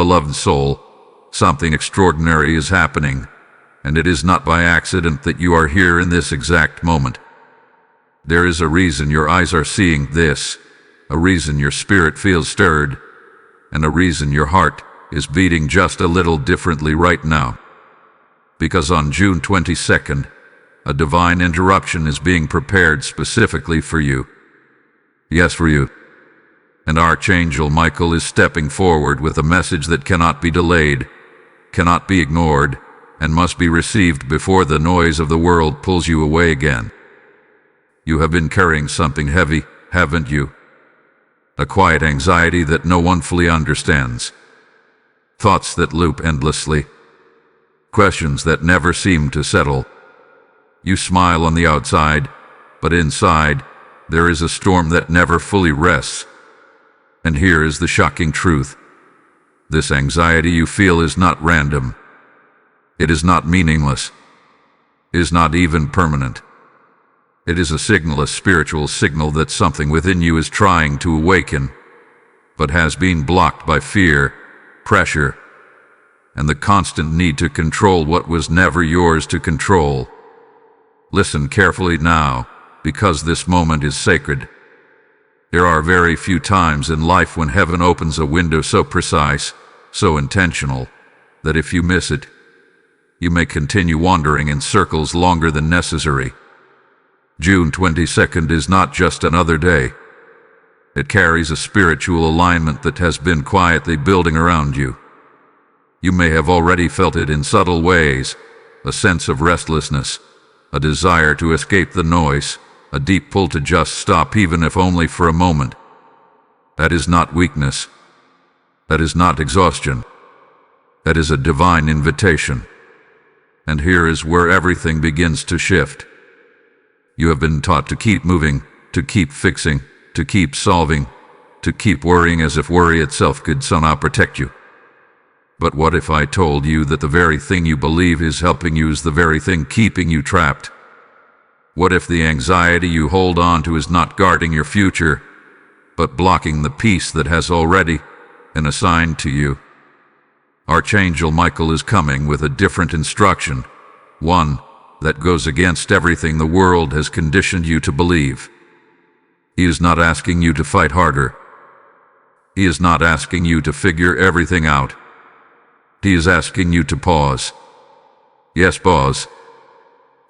Beloved soul, something extraordinary is happening, and it is not by accident that you are here in this exact moment. There is a reason your eyes are seeing this, a reason your spirit feels stirred, and a reason your heart is beating just a little differently right now. Because on June 22nd, a divine interruption is being prepared specifically for you. Yes, for you. And Archangel Michael is stepping forward with a message that cannot be delayed, cannot be ignored, and must be received before the noise of the world pulls you away again. You have been carrying something heavy, haven't you? A quiet anxiety that no one fully understands. Thoughts that loop endlessly. Questions that never seem to settle. You smile on the outside, but inside, there is a storm that never fully rests. And here is the shocking truth. This anxiety you feel is not random. It is not meaningless. It is not even permanent. It is a spiritual signal that something within you is trying to awaken, but has been blocked by fear, pressure, and the constant need to control what was never yours to control. Listen carefully now, because this moment is sacred. There are very few times in life when heaven opens a window so precise, so intentional, that if you miss it, you may continue wandering in circles longer than necessary. June 22nd is not just another day. It carries a spiritual alignment that has been quietly building around you. You may have already felt it in subtle ways, a sense of restlessness, a desire to escape the noise, a deep pull to just stop even if only for a moment. That is not weakness. That is not exhaustion. That is a divine invitation. And here is where everything begins to shift. You have been taught to keep moving, to keep fixing, to keep solving, to keep worrying as if worry itself could somehow protect you. But what if I told you that the very thing you believe is helping you is the very thing keeping you trapped? What if the anxiety you hold on to is not guarding your future, but blocking the peace that has already been assigned to you? Archangel Michael is coming with a different instruction, one that goes against everything the world has conditioned you to believe. He is not asking you to fight harder. He is not asking you to figure everything out. He is asking you to pause. Yes, pause.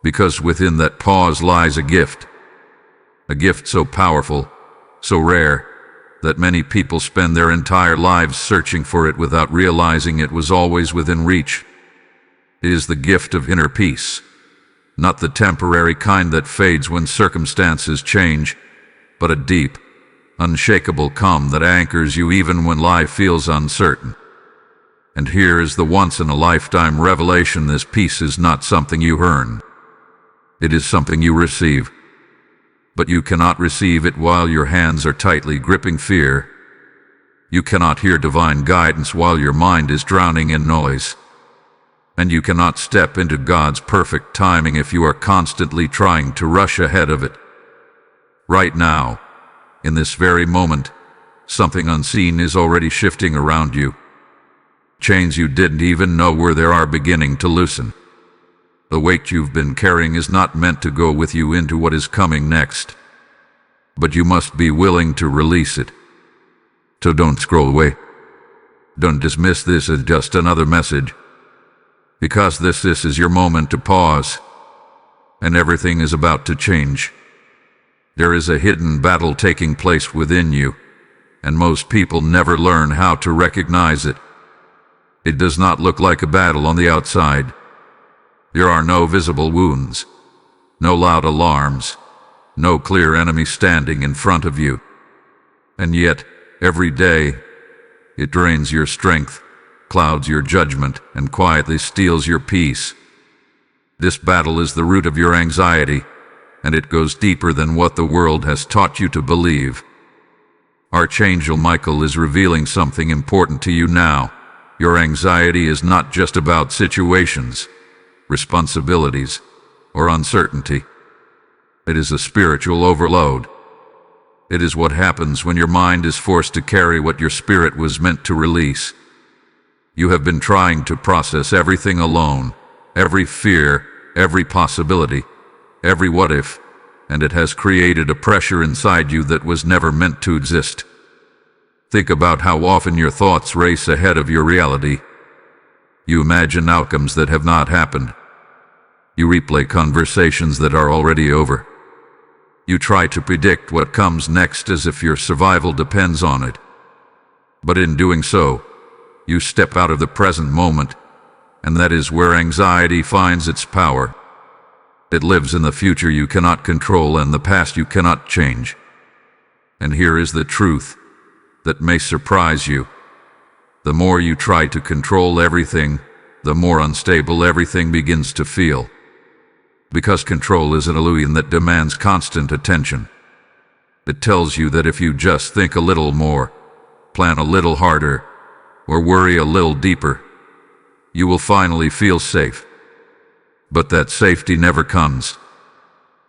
Because within that pause lies a gift so powerful, so rare, that many people spend their entire lives searching for it without realizing it was always within reach. It is the gift of inner peace, not the temporary kind that fades when circumstances change, but a deep, unshakable calm that anchors you even when life feels uncertain. And here is the once-in-a-lifetime revelation: this peace is not something you earn. It is something you receive. But you cannot receive it while your hands are tightly gripping fear. You cannot hear divine guidance while your mind is drowning in noise. And you cannot step into God's perfect timing if you are constantly trying to rush ahead of it. Right now, in this very moment, something unseen is already shifting around you. Chains you didn't even know were there are beginning to loosen. The weight you've been carrying is not meant to go with you into what is coming next. But you must be willing to release it. So don't scroll away. Don't dismiss this as just another message. Because this is your moment to pause. And everything is about to change. There is a hidden battle taking place within you, and most people never learn how to recognize it. It does not look like a battle on the outside. There are no visible wounds, no loud alarms, no clear enemy standing in front of you. And yet, every day, it drains your strength, clouds your judgment, and quietly steals your peace. This battle is the root of your anxiety, and it goes deeper than what the world has taught you to believe. Archangel Michael is revealing something important to you now. Your anxiety is not just about situations, responsibilities, or uncertainty. It is a spiritual overload. It is what happens when your mind is forced to carry what your spirit was meant to release. You have been trying to process everything alone, every fear, every possibility, every what if, and it has created a pressure inside you that was never meant to exist. Think about how often your thoughts race ahead of your reality. You imagine outcomes that have not happened. You replay conversations that are already over. You try to predict what comes next as if your survival depends on it. But in doing so, you step out of the present moment, and that is where anxiety finds its power. It lives in the future you cannot control and the past you cannot change. And here is the truth that may surprise you. The more you try to control everything, the more unstable everything begins to feel. Because control is an illusion that demands constant attention. It tells you that if you just think a little more, plan a little harder, or worry a little deeper, you will finally feel safe. But that safety never comes.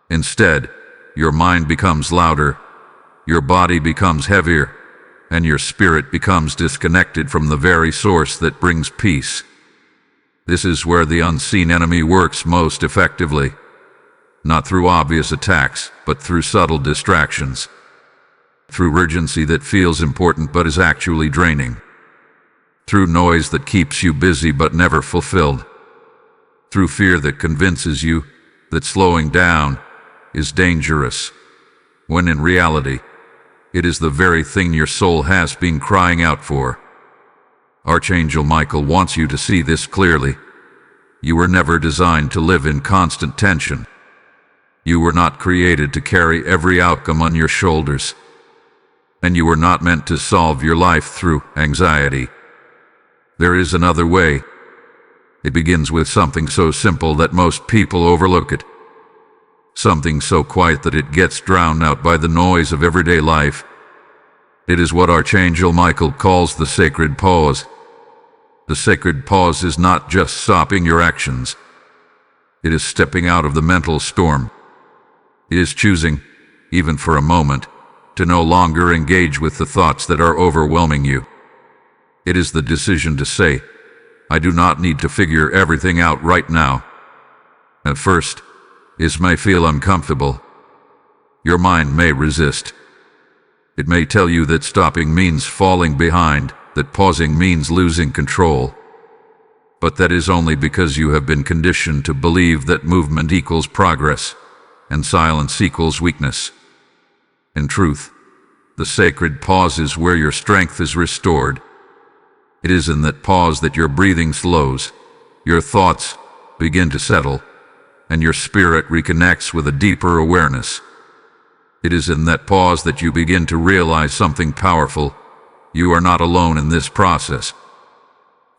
Instead, your mind becomes louder, your body becomes heavier, and your spirit becomes disconnected from the very source that brings peace. This is where the unseen enemy works most effectively. Not through obvious attacks, but through subtle distractions. Through urgency that feels important but is actually draining. Through noise that keeps you busy but never fulfilled. Through fear that convinces you that slowing down is dangerous, when in reality, it is the very thing your soul has been crying out for. Archangel Michael wants you to see this clearly. You were never designed to live in constant tension. You were not created to carry every outcome on your shoulders. And you were not meant to solve your life through anxiety. There is another way. It begins with something so simple that most people overlook it. Something so quiet that it gets drowned out by the noise of everyday life. It is what Archangel Michael calls the sacred pause. The sacred pause is not just stopping your actions. It is stepping out of the mental storm. It is choosing, even for a moment, to no longer engage with the thoughts that are overwhelming you. It is the decision to say, I do not need to figure everything out right now. At first, it may feel uncomfortable. Your mind may resist. It may tell you that stopping means falling behind, that pausing means losing control. But that is only because you have been conditioned to believe that movement equals progress, and silence equals weakness. In truth, the sacred pause is where your strength is restored. It is in that pause that your breathing slows, your thoughts begin to settle, and your spirit reconnects with a deeper awareness. It is in that pause that you begin to realize something powerful. You are not alone in this process.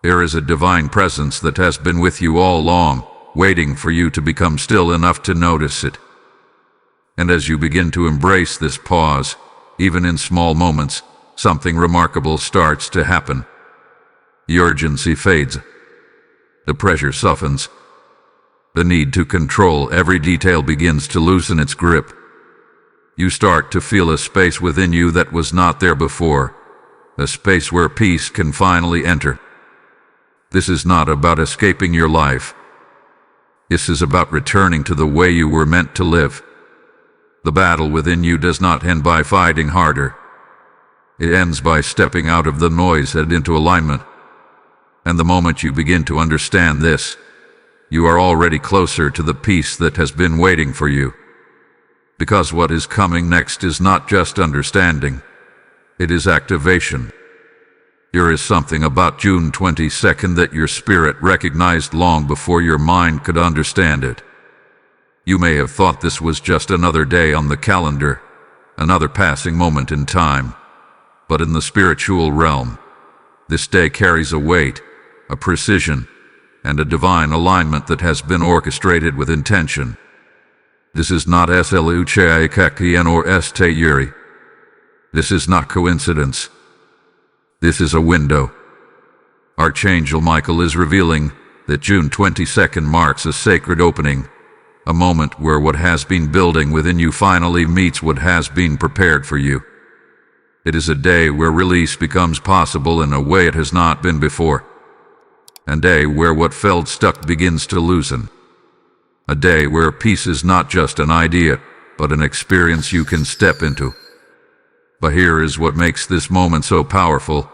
There is a divine presence that has been with you all along, waiting for you to become still enough to notice it. And as you begin to embrace this pause, even in small moments, something remarkable starts to happen. The urgency fades. The pressure softens. The need to control every detail begins to loosen its grip. You start to feel a space within you that was not there before, a space where peace can finally enter. This is not about escaping your life. This is about returning to the way you were meant to live. The battle within you does not end by fighting harder. It ends by stepping out of the noise and into alignment. And the moment you begin to understand this, you are already closer to the peace that has been waiting for you. Because what is coming next is not just understanding, it is activation. There is something about June 22nd that your spirit recognized long before your mind could understand it. You may have thought this was just another day on the calendar, another passing moment in time. But in the spiritual realm, this day carries a weight, a precision, and a divine alignment that has been orchestrated with intention. This is not sluchaikakien or estayuri. This is not coincidence. This is a window. Archangel Michael is revealing that June 22nd marks a sacred opening, a moment where what has been building within you finally meets what has been prepared for you. It is a day where release becomes possible in a way it has not been before. A day where what felt stuck begins to loosen. A day where peace is not just an idea, but an experience you can step into. But here is what makes this moment so powerful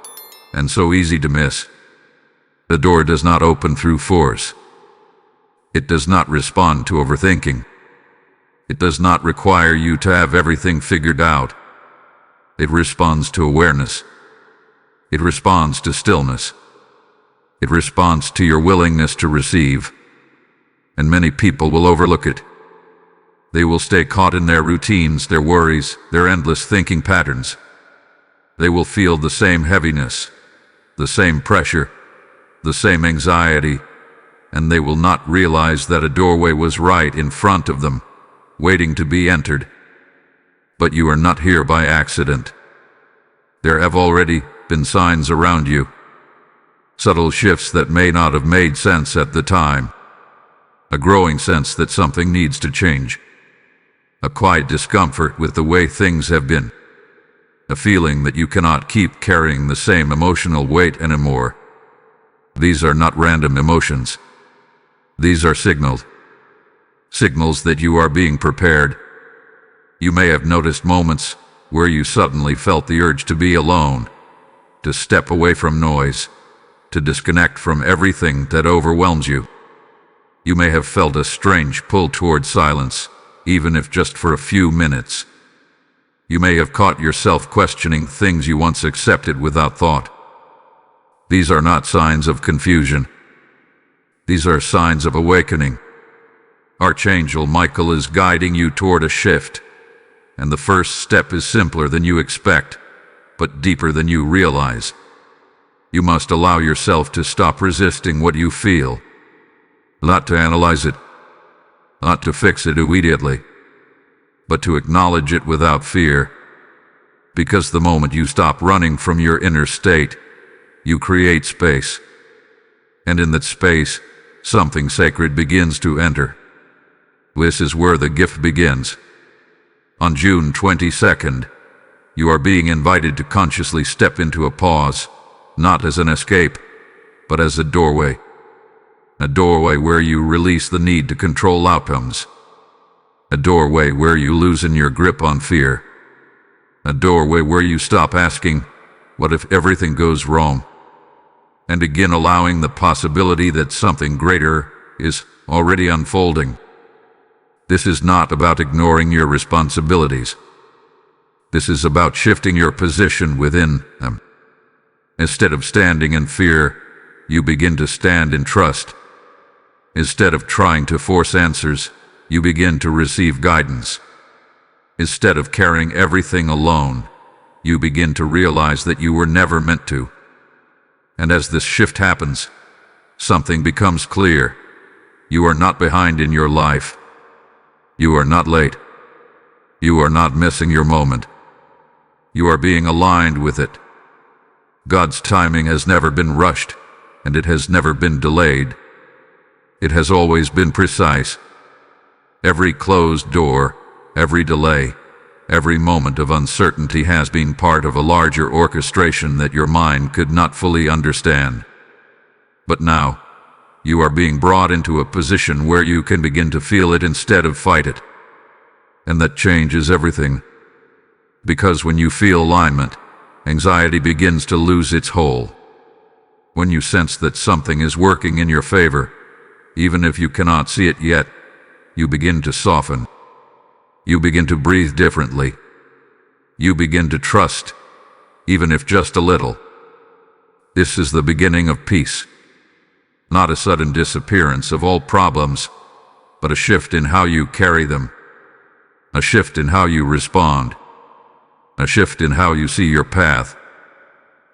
and so easy to miss. The door does not open through force. It does not respond to overthinking. It does not require you to have everything figured out. It responds to awareness. It responds to stillness. It responds to your willingness to receive. And many people will overlook it. They will stay caught in their routines, their worries, their endless thinking patterns. They will feel the same heaviness, the same pressure, the same anxiety, and they will not realize that a doorway was right in front of them, waiting to be entered. But you are not here by accident. There have already been signs around you. Subtle shifts that may not have made sense at the time. A growing sense that something needs to change. A quiet discomfort with the way things have been. A feeling that you cannot keep carrying the same emotional weight anymore. These are not random emotions. These are signals. Signals that you are being prepared. You may have noticed moments where you suddenly felt the urge to be alone, to step away from noise, to disconnect from everything that overwhelms you. You may have felt a strange pull toward silence, even if just for a few minutes. You may have caught yourself questioning things you once accepted without thought. These are not signs of confusion. These are signs of awakening. Archangel Michael is guiding you toward a shift, and the first step is simpler than you expect, but deeper than you realize. You must allow yourself to stop resisting what you feel, not to analyze it, not to fix it immediately, but to acknowledge it without fear. Because the moment you stop running from your inner state, you create space. And in that space, something sacred begins to enter. This is where the gift begins. On June 22nd, you are being invited to consciously step into a pause, not as an escape, but as a doorway. A doorway where you release the need to control outcomes. A doorway where you loosen your grip on fear. A doorway where you stop asking, what if everything goes wrong? And begin allowing the possibility that something greater is already unfolding. This is not about ignoring your responsibilities. This is about shifting your position within them. Instead of standing in fear, you begin to stand in trust. Instead of trying to force answers, you begin to receive guidance. Instead of carrying everything alone, you begin to realize that you were never meant to. And as this shift happens, something becomes clear. You are not behind in your life. You are not late. You are not missing your moment. You are being aligned with it. God's timing has never been rushed, and it has never been delayed. It has always been precise. Every closed door, every delay, every moment of uncertainty has been part of a larger orchestration that your mind could not fully understand. But now, you are being brought into a position where you can begin to feel it instead of fight it. And that changes everything. Because when you feel alignment, anxiety begins to lose its hold. When you sense that something is working in your favor, even if you cannot see it yet, you begin to soften. You begin to breathe differently. You begin to trust, even if just a little. This is the beginning of peace. Not a sudden disappearance of all problems, but a shift in how you carry them. A shift in how you respond. A shift in how you see your path.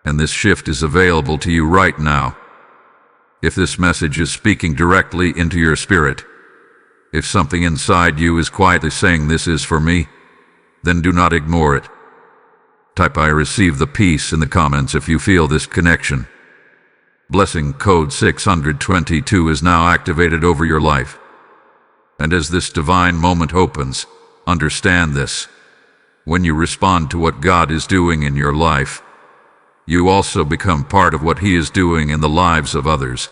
And this shift is available to you right now. If this message is speaking directly into your spirit, if something inside you is quietly saying this is for me, then do not ignore it. Type I receive the peace in the comments if you feel this connection. Blessing code 622 is now activated over your life. And as this divine moment opens, understand this. When you respond to what God is doing in your life, you also become part of what He is doing in the lives of others.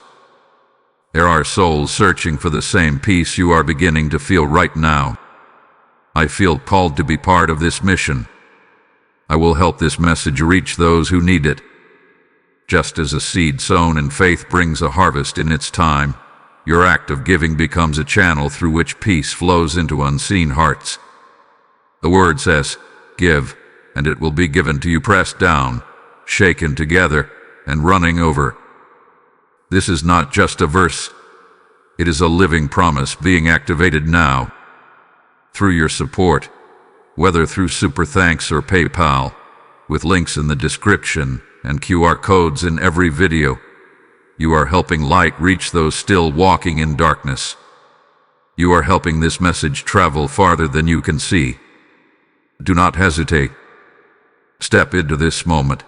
There are souls searching for the same peace you are beginning to feel right now. I feel called to be part of this mission. I will help this message reach those who need it. Just as a seed sown in faith brings a harvest in its time, your act of giving becomes a channel through which peace flows into unseen hearts. The word says, "Give, and it will be given to you, pressed down, shaken together, and running over." This is not just a verse. It is a living promise being activated now. Through your support, whether through Super Thanks or PayPal, with links in the description and QR codes in every video, you are helping light reach those still walking in darkness. You are helping this message travel farther than you can see. Do not hesitate. Step into this moment.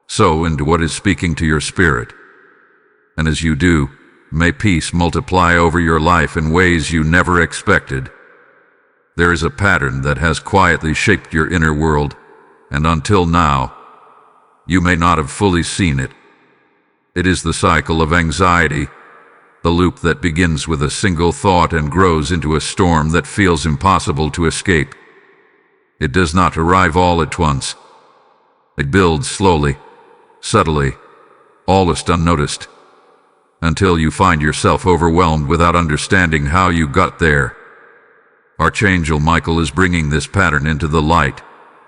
Sow into what is speaking to your spirit. And as you do, may peace multiply over your life in ways you never expected. There is a pattern that has quietly shaped your inner world, and until now, you may not have fully seen it. It is the cycle of anxiety, the loop that begins with a single thought and grows into a storm that feels impossible to escape. It does not arrive all at once. It builds slowly, subtly, almost unnoticed, until you find yourself overwhelmed without understanding how you got there. Archangel Michael is bringing this pattern into the light,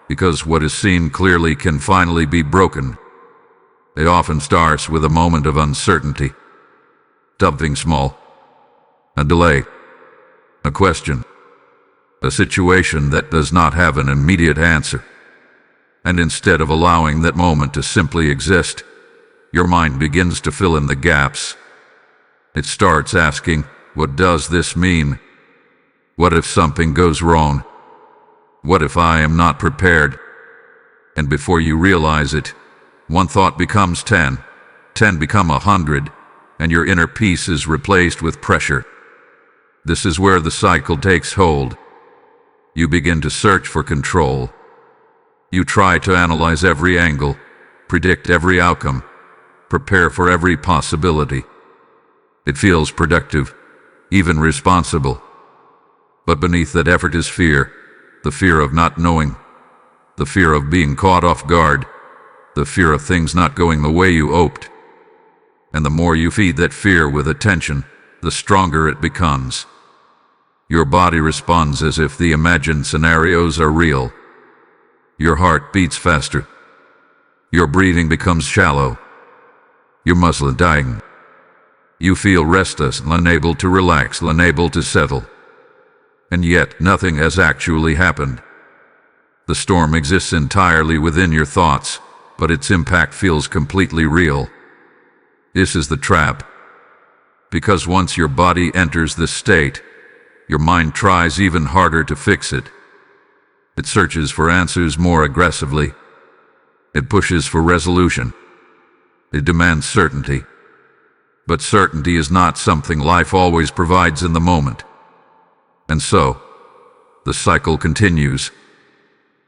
because what is seen clearly can finally be broken. It often starts with a moment of uncertainty, something small, a delay, a question, a situation that does not have an immediate answer. And instead of allowing that moment to simply exist, your mind begins to fill in the gaps. It starts asking, what does this mean? What if something goes wrong? What if I am not prepared? And before you realize it, one thought becomes 10, 10 become 100, and your inner peace is replaced with pressure. This is where the cycle takes hold. You begin to search for control. You try to analyze every angle, predict every outcome, prepare for every possibility. It feels productive, even responsible. But beneath that effort is fear, the fear of not knowing, the fear of being caught off guard, the fear of things not going the way you hoped. And the more you feed that fear with attention, the stronger it becomes. Your body responds as if the imagined scenarios are real. Your heart beats faster. Your breathing becomes shallow. Your muscles dying. You feel restless, unable to relax, unable to settle. And yet nothing has actually happened. The storm exists entirely within your thoughts, but its impact feels completely real. This is the trap. Because once your body enters this state, your mind tries even harder to fix it. It searches for answers more aggressively. It pushes for resolution. It demands certainty. But certainty is not something life always provides in the moment. And so, the cycle continues.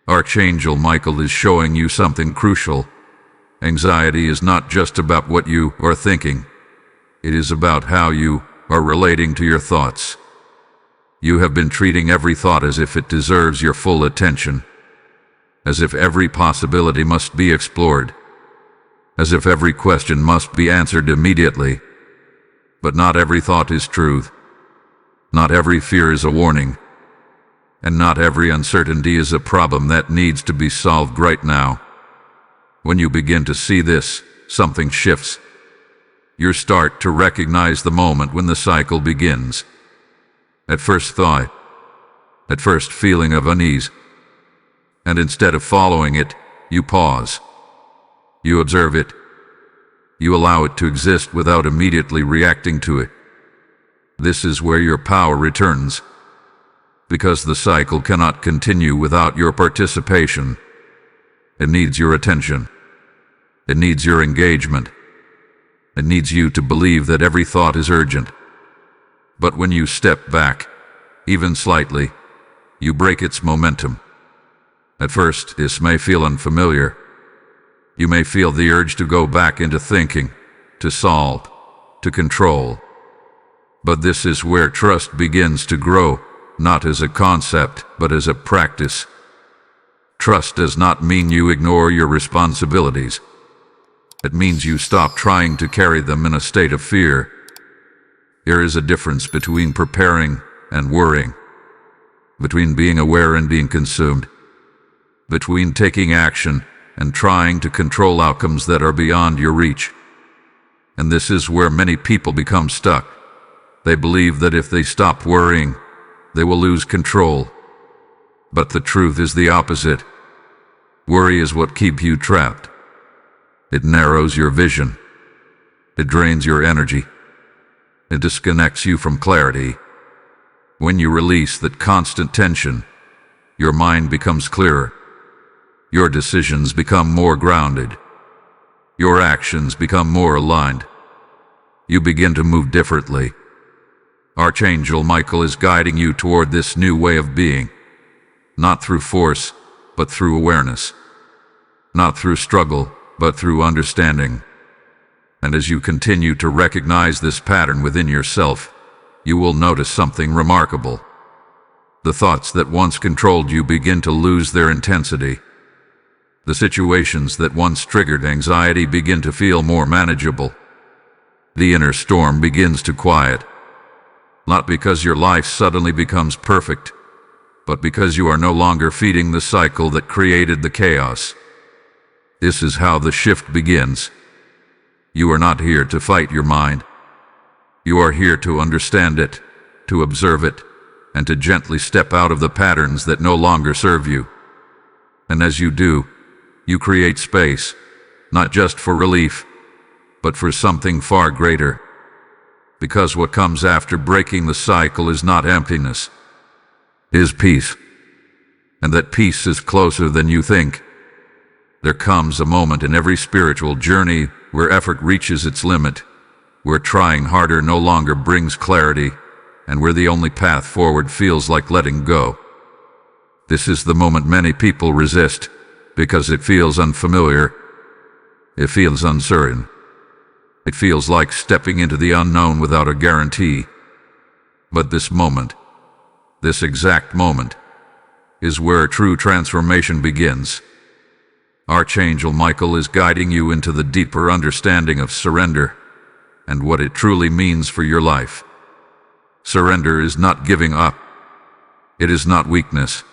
Archangel Michael is showing you something crucial. Anxiety is not just about what you are thinking. It is about how you are relating to your thoughts. You have been treating every thought as if it deserves your full attention, as if every possibility must be explored, as if every question must be answered immediately. But not every thought is truth. Not every fear is a warning. And not every uncertainty is a problem that needs to be solved right now. When you begin to see this, something shifts. You start to recognize the moment when the cycle begins. At first thought, at first feeling of unease. And instead of following it, you pause. You observe it. You allow it to exist without immediately reacting to it. This is where your power returns. Because the cycle cannot continue without your participation. It needs your attention. It needs your engagement. It needs you to believe that every thought is urgent. But when you step back, even slightly, you break its momentum. At first, this may feel unfamiliar. You may feel the urge to go back into thinking, to solve, to control. But this is where trust begins to grow, not as a concept, but as a practice. Trust does not mean you ignore your responsibilities. It means you stop trying to carry them in a state of fear. There is a difference between preparing and worrying, between being aware and being consumed, between taking action and trying to control outcomes that are beyond your reach. And this is where many people become stuck. They believe that if they stop worrying, they will lose control. But the truth is the opposite. Worry is what keeps you trapped. It narrows your vision. It drains your energy. It disconnects you from clarity. When you release that constant tension, your mind becomes clearer. Your decisions become more grounded. Your actions become more aligned. You begin to move differently. Archangel Michael is guiding you toward this new way of being, not through force, but through awareness, not through struggle, but through understanding. And as you continue to recognize this pattern within yourself, you will notice something remarkable. The thoughts that once controlled you begin to lose their intensity. The situations that once triggered anxiety begin to feel more manageable. The inner storm begins to quiet. Not because your life suddenly becomes perfect, but because you are no longer feeding the cycle that created the chaos. This is how the shift begins. You are not here to fight your mind. You are here to understand it, to observe it, and to gently step out of the patterns that no longer serve you. And as you do, you create space, not just for relief, but for something far greater. Because what comes after breaking the cycle is not emptiness, it is peace. And that peace is closer than you think. There comes a moment in every spiritual journey where effort reaches its limit, where trying harder no longer brings clarity, and where the only path forward feels like letting go. This is the moment many people resist, because it feels unfamiliar. It feels uncertain. It feels like stepping into the unknown without a guarantee. But this moment, this exact moment, is where true transformation begins. Archangel Michael is guiding you into the deeper understanding of surrender and what it truly means for your life. Surrender is not giving up. It is not weakness.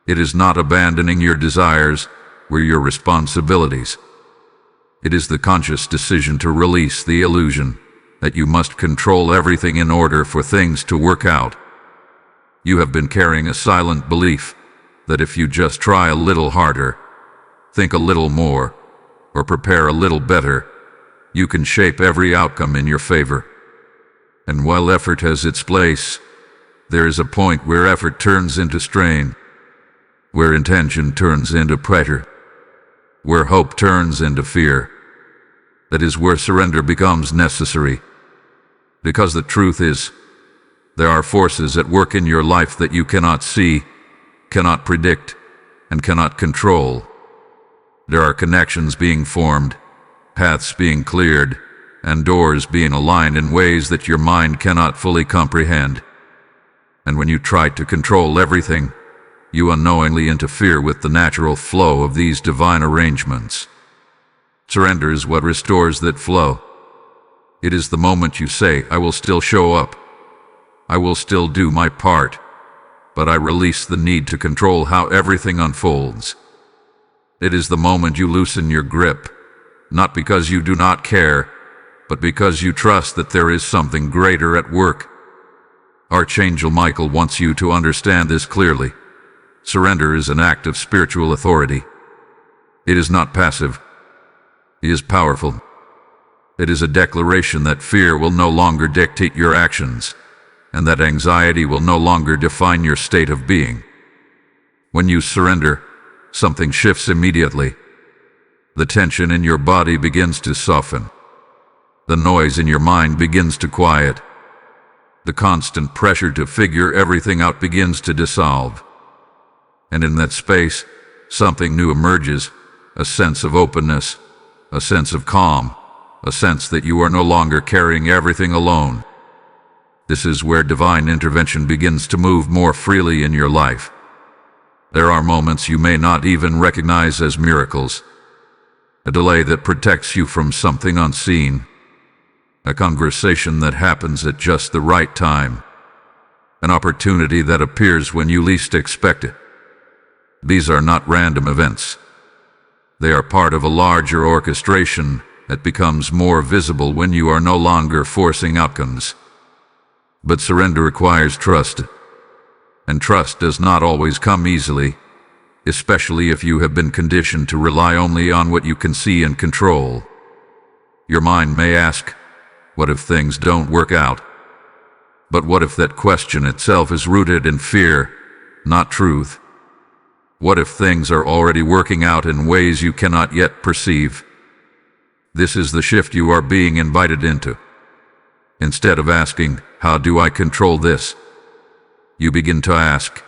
It is not abandoning your desires or your responsibilities. It is the conscious decision to release the illusion that you must control everything in order for things to work out. You have been carrying a silent belief that if you just try a little harder, think a little more, or prepare a little better, you can shape every outcome in your favor. And while effort has its place, there is a point where effort turns into strain, where intention turns into pressure, where hope turns into fear. That is where surrender becomes necessary. Because the truth is, there are forces at work in your life that you cannot see, cannot predict, and cannot control. There are connections being formed, paths being cleared, and doors being aligned in ways that your mind cannot fully comprehend. And when you try to control everything, you unknowingly interfere with the natural flow of these divine arrangements. Surrender is what restores that flow. It is the moment you say, I will still show up. I will still do my part, but I release the need to control how everything unfolds. It is the moment you loosen your grip, not because you do not care, but because you trust that there is something greater at work. Archangel Michael wants you to understand this clearly. Surrender is an act of spiritual authority. It is not passive. It is powerful. It is a declaration that fear will no longer dictate your actions, and that anxiety will no longer define your state of being. When you surrender, something shifts immediately. The tension in your body begins to soften. The noise in your mind begins to quiet. The constant pressure to figure everything out begins to dissolve. And in that space, something new emerges, a sense of openness, a sense of calm, a sense that you are no longer carrying everything alone. This is where divine intervention begins to move more freely in your life. There are moments you may not even recognize as miracles. A delay that protects you from something unseen. A conversation that happens at just the right time. An opportunity that appears when you least expect it. These are not random events. They are part of a larger orchestration that becomes more visible when you are no longer forcing outcomes. But surrender requires trust. And trust does not always come easily, especially if you have been conditioned to rely only on what you can see and control. Your mind may ask, what if things don't work out? But what if that question itself is rooted in fear, not truth? What if things are already working out in ways you cannot yet perceive? This is the shift you are being invited into. Instead of asking, how do I control this? You begin to ask,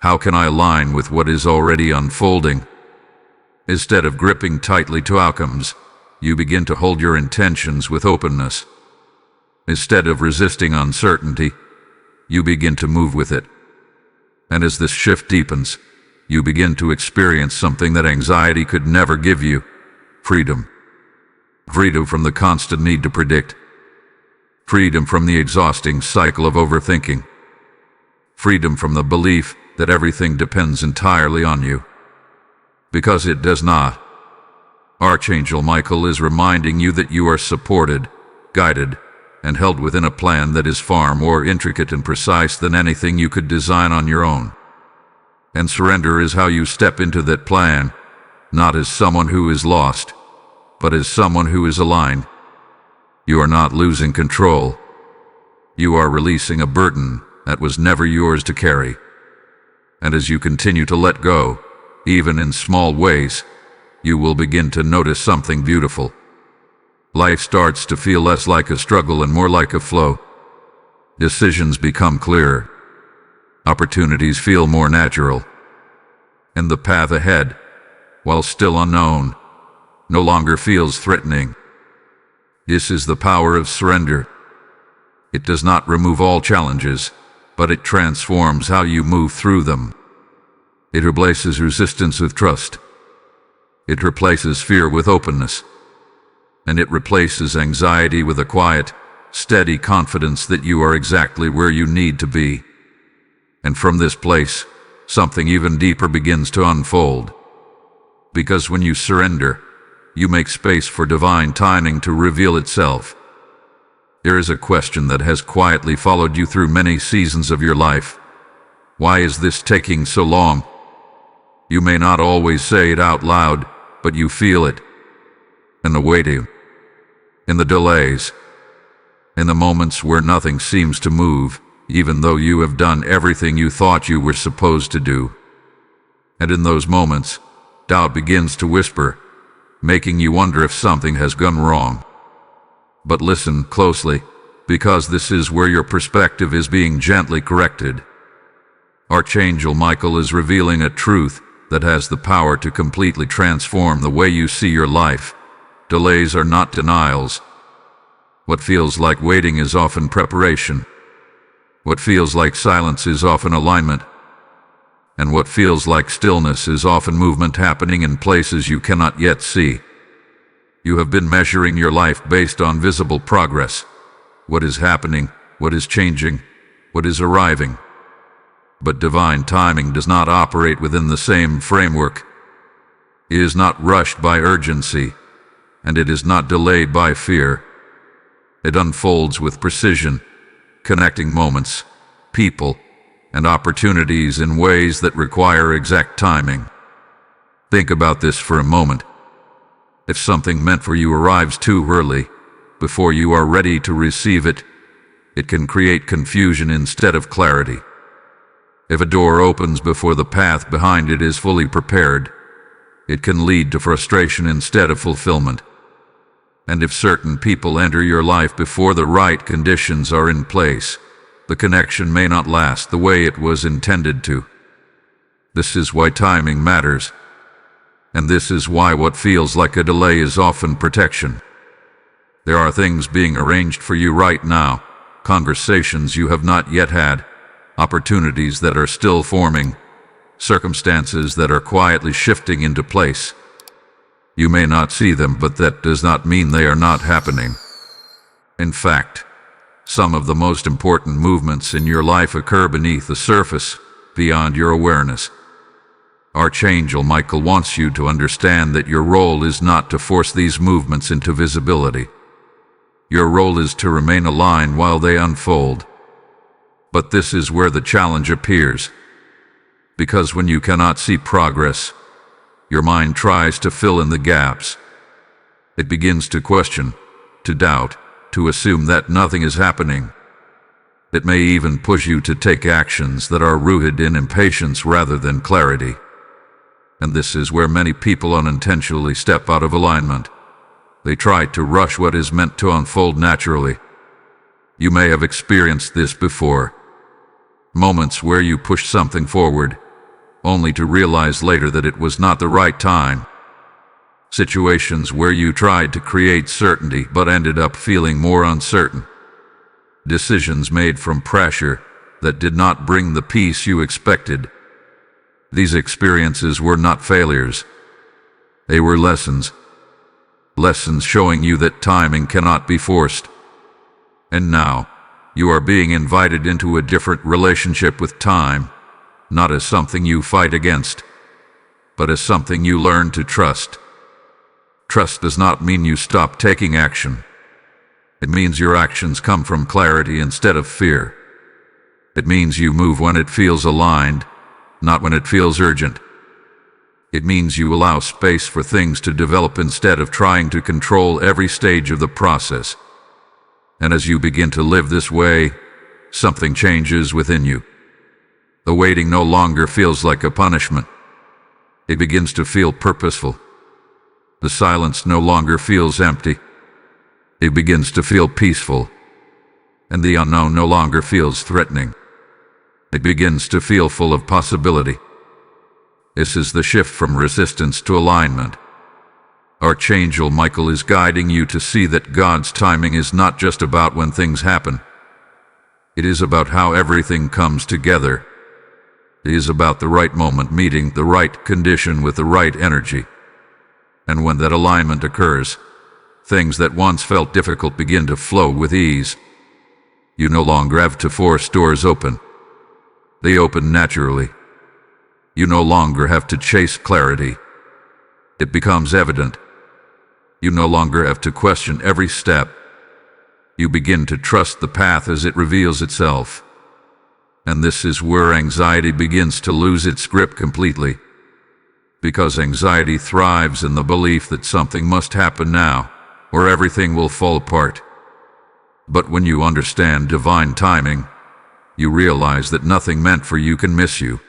how can I align with what is already unfolding? Instead of gripping tightly to outcomes, you begin to hold your intentions with openness. Instead of resisting uncertainty, you begin to move with it. And as this shift deepens, you begin to experience something that anxiety could never give you: freedom. Freedom from the constant need to predict. Freedom from the exhausting cycle of overthinking. Freedom from the belief that everything depends entirely on you. Because it does not. Archangel Michael is reminding you that you are supported, guided, and held within a plan that is far more intricate and precise than anything you could design on your own. And surrender is how you step into that plan, not as someone who is lost, but as someone who is aligned. You are not losing control. You are releasing a burden that was never yours to carry. And as you continue to let go, even in small ways, you will begin to notice something beautiful. Life starts to feel less like a struggle and more like a flow. Decisions become clearer. Opportunities feel more natural. And the path ahead, while still unknown, no longer feels threatening. This is the power of surrender. It does not remove all challenges, but it transforms how you move through them. It replaces resistance with trust. It replaces fear with openness. And it replaces anxiety with a quiet, steady confidence that you are exactly where you need to be. And from this place, something even deeper begins to unfold. Because when you surrender, you make space for divine timing to reveal itself. There is a question that has quietly followed you through many seasons of your life. Why is this taking so long? You may not always say it out loud, but you feel it. In the waiting, in the delays, in the moments where nothing seems to move, even though you have done everything you thought you were supposed to do. And in those moments, doubt begins to whisper, making you wonder if something has gone wrong. But listen closely, because this is where your perspective is being gently corrected. Archangel Michael is revealing a truth that has the power to completely transform the way you see your life. Delays are not denials. What feels like waiting is often preparation. What feels like silence is often alignment. And what feels like stillness is often movement happening in places you cannot yet see. You have been measuring your life based on visible progress. What is happening, what is changing, what is arriving. But divine timing does not operate within the same framework. It is not rushed by urgency, and it is not delayed by fear. It unfolds with precision, connecting moments, people, and opportunities in ways that require exact timing. Think about this for a moment. If something meant for you arrives too early, before you are ready to receive it, it can create confusion instead of clarity. If a door opens before the path behind it is fully prepared, it can lead to frustration instead of fulfillment. And if certain people enter your life before the right conditions are in place, the connection may not last the way it was intended to. This is why timing matters. And this is why what feels like a delay is often protection. There are things being arranged for you right now, conversations you have not yet had, opportunities that are still forming, circumstances that are quietly shifting into place. You may not see them, but that does not mean they are not happening. In fact, some of the most important movements in your life occur beneath the surface, beyond your awareness. Archangel Michael wants you to understand that your role is not to force these movements into visibility. Your role is to remain aligned while they unfold. But this is where the challenge appears. Because when you cannot see progress, your mind tries to fill in the gaps. It begins to question, to doubt, to assume that nothing is happening. It may even push you to take actions that are rooted in impatience rather than clarity. And this is where many people unintentionally step out of alignment. They try to rush what is meant to unfold naturally. You may have experienced this before. Moments where you push something forward, only to realize later that it was not the right time. Situations where you tried to create certainty but ended up feeling more uncertain. Decisions made from pressure that did not bring the peace you expected. These experiences were not failures. They were lessons. Lessons showing you that timing cannot be forced. And now, you are being invited into a different relationship with time, not as something you fight against, but as something you learn to trust. Trust does not mean you stop taking action. It means your actions come from clarity instead of fear. It means you move when it feels aligned, not when it feels urgent. It means you allow space for things to develop instead of trying to control every stage of the process. And as you begin to live this way, something changes within you. The waiting no longer feels like a punishment. It begins to feel purposeful. The silence no longer feels empty. It begins to feel peaceful. And the unknown no longer feels threatening. It begins to feel full of possibility. This is the shift from resistance to alignment. Archangel Michael is guiding you to see that God's timing is not just about when things happen. It is about how everything comes together. It is about the right moment meeting the right condition with the right energy. And when that alignment occurs, things that once felt difficult begin to flow with ease. You no longer have to force doors open. They open naturally. You no longer have to chase clarity. It becomes evident. You no longer have to question every step. You begin to trust the path as it reveals itself. And this is where anxiety begins to lose its grip completely. Because anxiety thrives in the belief that something must happen now, or everything will fall apart. But when you understand divine timing, you realize that nothing meant for you can miss you.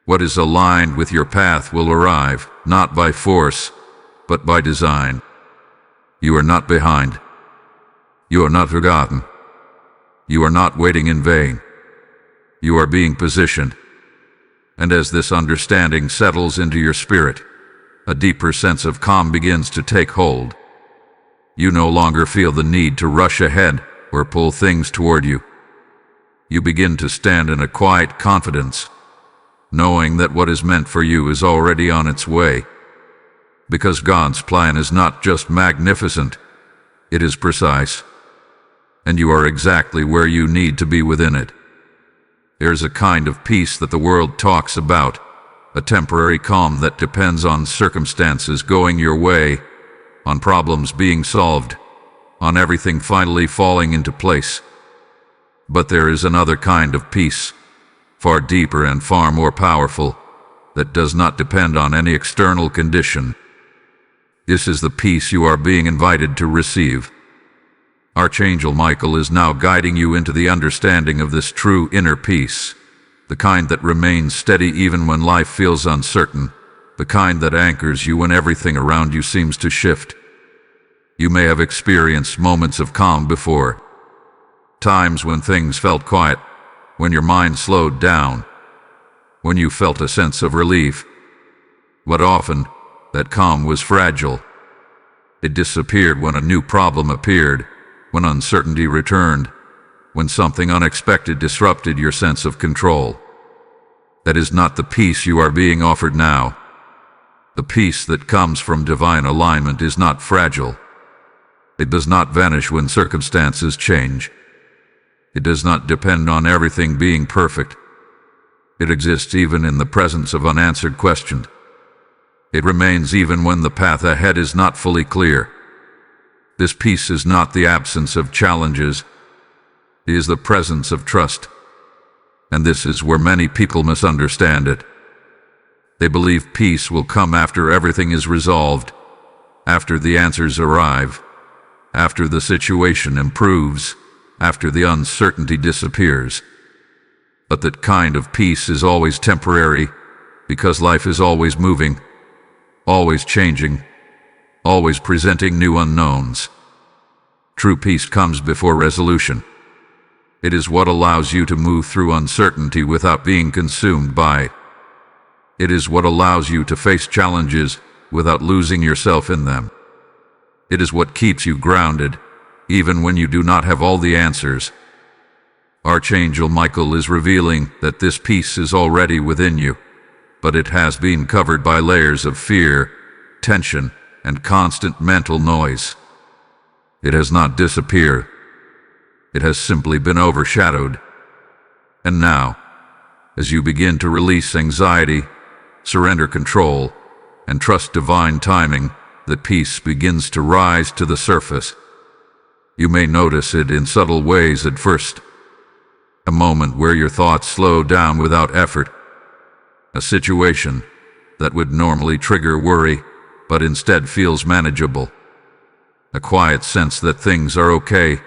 What is aligned with your path will arrive, not by force, but by design. You are not behind. You are not forgotten. You are not waiting in vain. You are being positioned. And as this understanding settles into your spirit, a deeper sense of calm begins to take hold. You no longer feel the need to rush ahead or pull things toward you. You begin to stand in a quiet confidence, knowing that what is meant for you is already on its way. Because God's plan is not just magnificent, it is precise. And you are exactly where you need to be within it. There's a kind of peace that the world talks about, a temporary calm that depends on circumstances going your way, on problems being solved, on everything finally falling into place. But there is another kind of peace, far deeper and far more powerful, that does not depend on any external condition. This is the peace you are being invited to receive. Archangel Michael is now guiding you into the understanding of this true inner peace, the kind that remains steady even when life feels uncertain, the kind that anchors you when everything around you seems to shift. You may have experienced moments of calm before, times when things felt quiet, when your mind slowed down, when you felt a sense of relief. But often, that calm was fragile. It disappeared when a new problem appeared, when uncertainty returned, when something unexpected disrupted your sense of control. That is not the peace you are being offered now. The peace that comes from divine alignment is not fragile. It does not vanish when circumstances change. It does not depend on everything being perfect. It exists even in the presence of unanswered questions. It remains even when the path ahead is not fully clear. This peace is not the absence of challenges. It is the presence of trust. And this is where many people misunderstand it. They believe peace will come after everything is resolved, after the answers arrive, after the situation improves, after the uncertainty disappears. But that kind of peace is always temporary, because life is always moving, always changing, always presenting new unknowns. True peace comes before resolution. It is what allows you to move through uncertainty without being consumed by it. It is what allows you to face challenges without losing yourself in them. It is what keeps you grounded, even when you do not have all the answers. Archangel Michael is revealing that this peace is already within you, but it has been covered by layers of fear, tension, and constant mental noise. It has not disappeared. It has simply been overshadowed. And now, as you begin to release anxiety, surrender control, and trust divine timing, the peace begins to rise to the surface. You may notice it in subtle ways at first. A moment where your thoughts slow down without effort. A situation that would normally trigger worry, but instead feels manageable. A quiet sense that things are okay,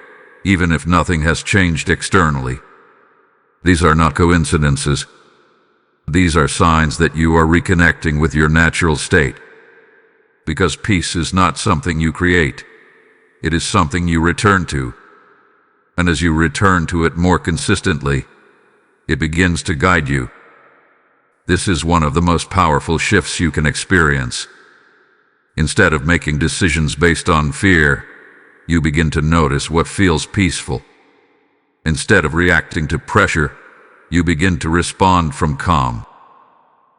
even if nothing has changed externally. These are not coincidences. These are signs that you are reconnecting with your natural state. Because peace is not something you create. It is something you return to. And as you return to it more consistently, it begins to guide you. This is one of the most powerful shifts you can experience. Instead of making decisions based on fear, you begin to notice what feels peaceful. Instead of reacting to pressure, you begin to respond from calm.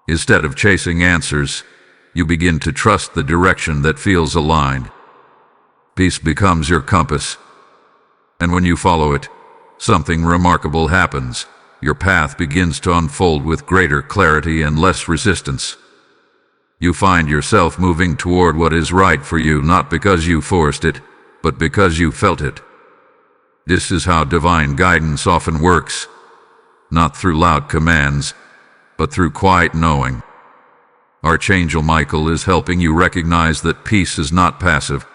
Instead of chasing answers, you begin to trust the direction that feels aligned. Peace becomes your compass. And when you follow it, something remarkable happens. Your path begins to unfold with greater clarity and less resistance. You find yourself moving toward what is right for you, not because you forced it, but because you felt it. This is how divine guidance often works, not through loud commands, but through quiet knowing. Archangel Michael is helping you recognize that peace is not passive.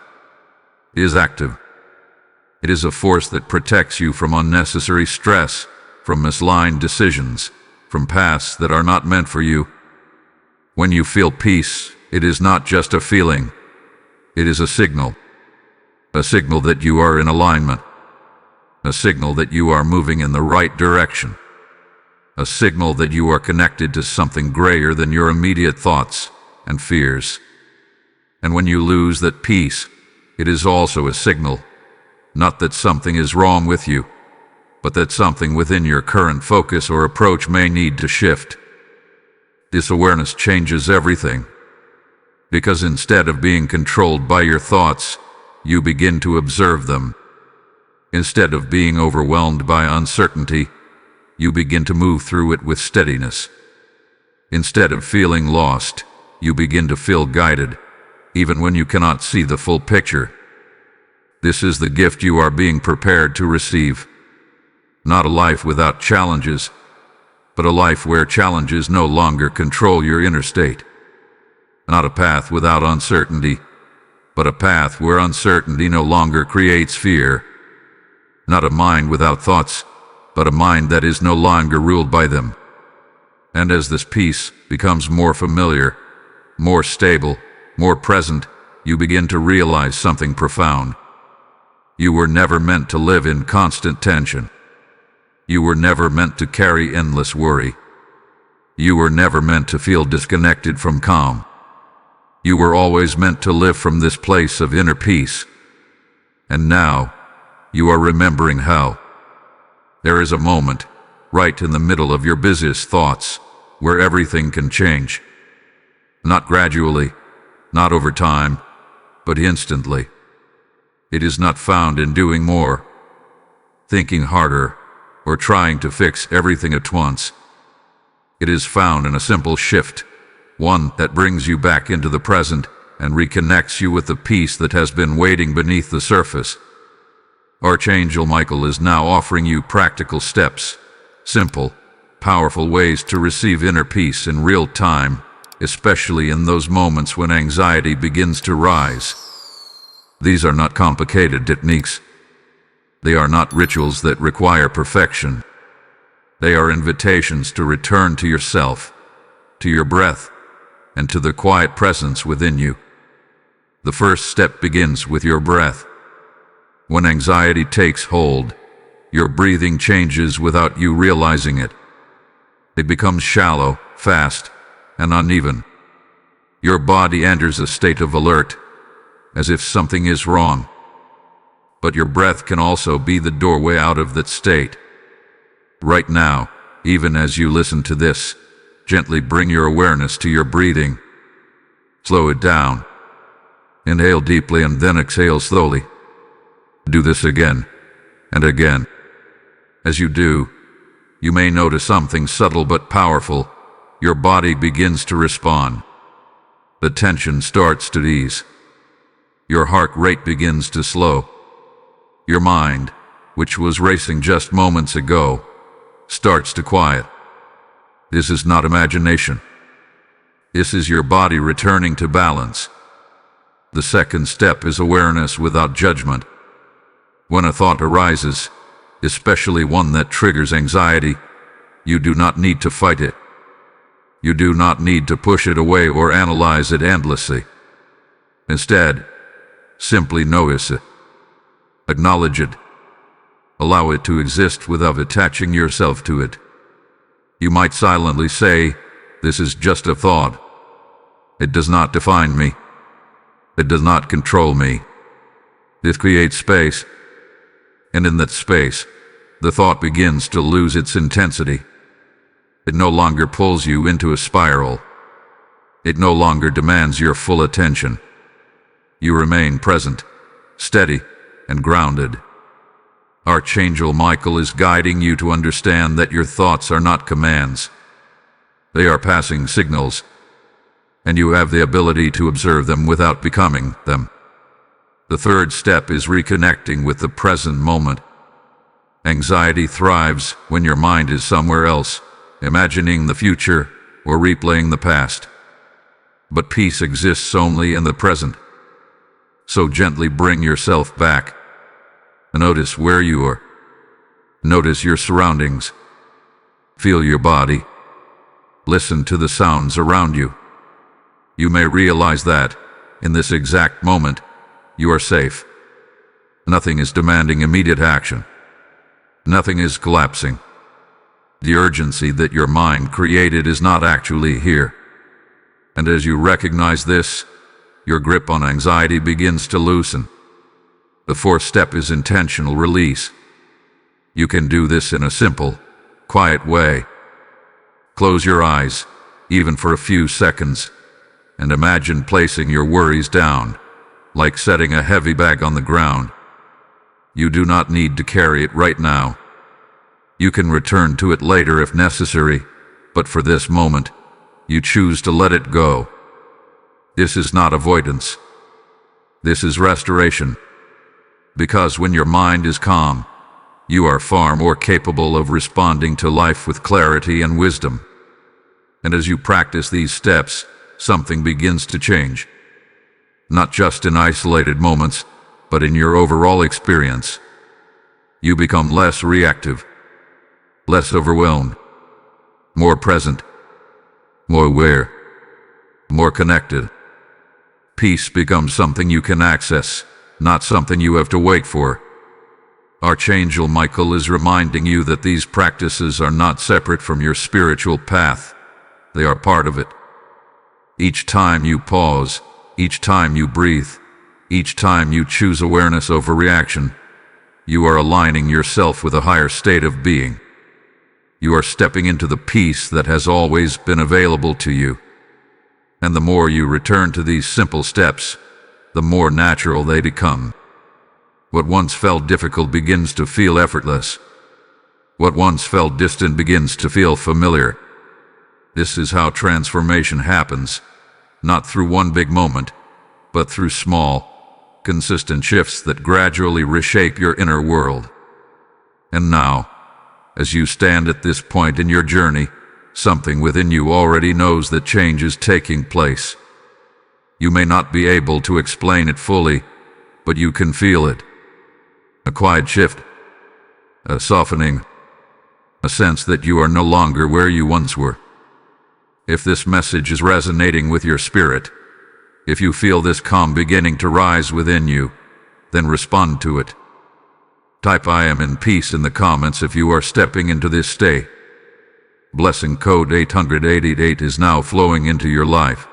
It is active. It is a force that protects you from unnecessary stress, from misaligned decisions, from paths that are not meant for you. When you feel peace, it is not just a feeling. It is a signal that you are in alignment, a signal that you are moving in the right direction, a signal that you are connected to something greater than your immediate thoughts and fears. And when you lose that peace, it is also a signal, not that something is wrong with you, but that something within your current focus or approach may need to shift. This awareness changes everything, because instead of being controlled by your thoughts, you begin to observe them. Instead of being overwhelmed by uncertainty, you begin to move through it with steadiness. Instead of feeling lost, you begin to feel guided, even when you cannot see the full picture. This is the gift you are being prepared to receive. Not a life without challenges, but a life where challenges no longer control your inner state. Not a path without uncertainty, but a path where uncertainty no longer creates fear. Not a mind without thoughts, but a mind that is no longer ruled by them. And as this peace becomes more familiar, more stable, more present, you begin to realize something profound. You were never meant to live in constant tension. You were never meant to carry endless worry. You were never meant to feel disconnected from calm. You were always meant to live from this place of inner peace. And now, you are remembering how. There is a moment, right in the middle of your busiest thoughts, where everything can change. Not gradually, not over time, but instantly. It is not found in doing more, thinking harder, or trying to fix everything at once. It is found in a simple shift, one that brings you back into the present and reconnects you with the peace that has been waiting beneath the surface. Archangel Michael is now offering you practical steps, simple, powerful ways to receive inner peace in real time, especially in those moments when anxiety begins to rise. These are not complicated techniques. They are not rituals that require perfection. They are invitations to return to yourself, to your breath, and to the quiet presence within you. The first step begins with your breath. When anxiety takes hold, your breathing changes without you realizing it. It becomes shallow, fast, and uneven. Your body enters a state of alert, as if something is wrong. But your breath can also be the doorway out of that state. Right now, even as you listen to this, gently bring your awareness to your breathing. Slow it down. Inhale deeply and then exhale slowly. Do this again and again. As you do, you may notice something subtle but powerful. Your body begins to respond. The tension starts to ease. Your heart rate begins to slow. Your mind, which was racing just moments ago, starts to quiet. This is not imagination. This is your body returning to balance. The second step is awareness without judgment. When a thought arises, especially one that triggers anxiety, you do not need to fight it. You do not need to push it away or analyze it endlessly. Instead, simply notice it. Acknowledge it. Allow it to exist without attaching yourself to it. You might silently say, "This is just a thought. It does not define me. It does not control me." This creates space. And in that space, the thought begins to lose its intensity. It no longer pulls you into a spiral. It no longer demands your full attention. You remain present, steady, and grounded. Archangel Michael is guiding you to understand that your thoughts are not commands. They are passing signals, and you have the ability to observe them without becoming them. The third step is reconnecting with the present moment. Anxiety thrives when your mind is somewhere else, imagining the future or replaying the past. But peace exists only in the present. So gently bring yourself back. Notice where you are. Notice your surroundings. Feel your body. Listen to the sounds around you. You may realize that, in this exact moment, you are safe. Nothing is demanding immediate action. Nothing is collapsing. The urgency that your mind created is not actually here. And as you recognize this, your grip on anxiety begins to loosen. The fourth step is intentional release. You can do this in a simple, quiet way. Close your eyes, even for a few seconds, and imagine placing your worries down, like setting a heavy bag on the ground. You do not need to carry it right now. You can return to it later if necessary, but for this moment, you choose to let it go. This is not avoidance. This is restoration. Because when your mind is calm, you are far more capable of responding to life with clarity and wisdom. And as you practice these steps, something begins to change. Not just in isolated moments, but in your overall experience. You become less reactive, less overwhelmed, more present, more aware, more connected. Peace becomes something you can access, not something you have to wait for. Archangel Michael is reminding you that these practices are not separate from your spiritual path. They are part of it. Each time you pause, Each time you breathe, each time you choose awareness over reaction, you are aligning yourself with a higher state of being. You are stepping into the peace that has always been available to you. And the more you return to these simple steps, the more natural they become. What once felt difficult begins to feel effortless. What once felt distant begins to feel familiar. This is how transformation happens, not through one big moment, but through small, consistent shifts that gradually reshape your inner world. And now, as you stand at this point in your journey, something within you already knows that change is taking place. You may not be able to explain it fully, but you can feel it. A quiet shift, a softening, a sense that you are no longer where you once were. If this message is resonating with your spirit, if you feel this calm beginning to rise within you, then respond to it. Type "I am in peace" in the comments if you are stepping into this state. Blessing code 888 is now flowing into your life.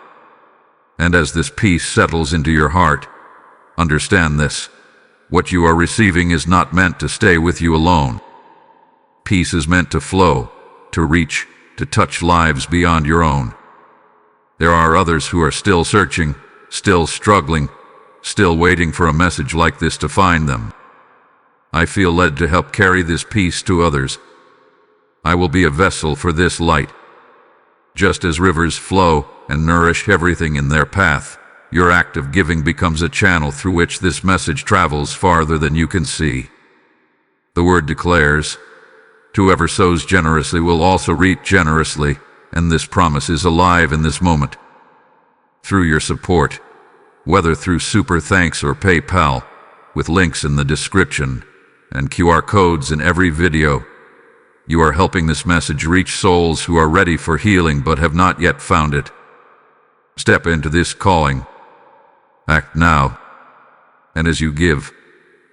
And as this peace settles into your heart, understand this: what you are receiving is not meant to stay with you alone. Peace is meant to flow, to reach, to touch lives beyond your own. There are others who are still searching, still struggling, still waiting for a message like this to find them. I feel led to help carry this peace to others. I will be a vessel for this light. Just as rivers flow and nourish everything in their path, your act of giving becomes a channel through which this message travels farther than you can see. The word declares, "Whoever sows generously will also reap generously," and this promise is alive in this moment. Through your support, whether through Super Thanks or PayPal, with links in the description and QR codes in every video, you are helping this message reach souls who are ready for healing but have not yet found it. Step into this calling. Act now. And as you give,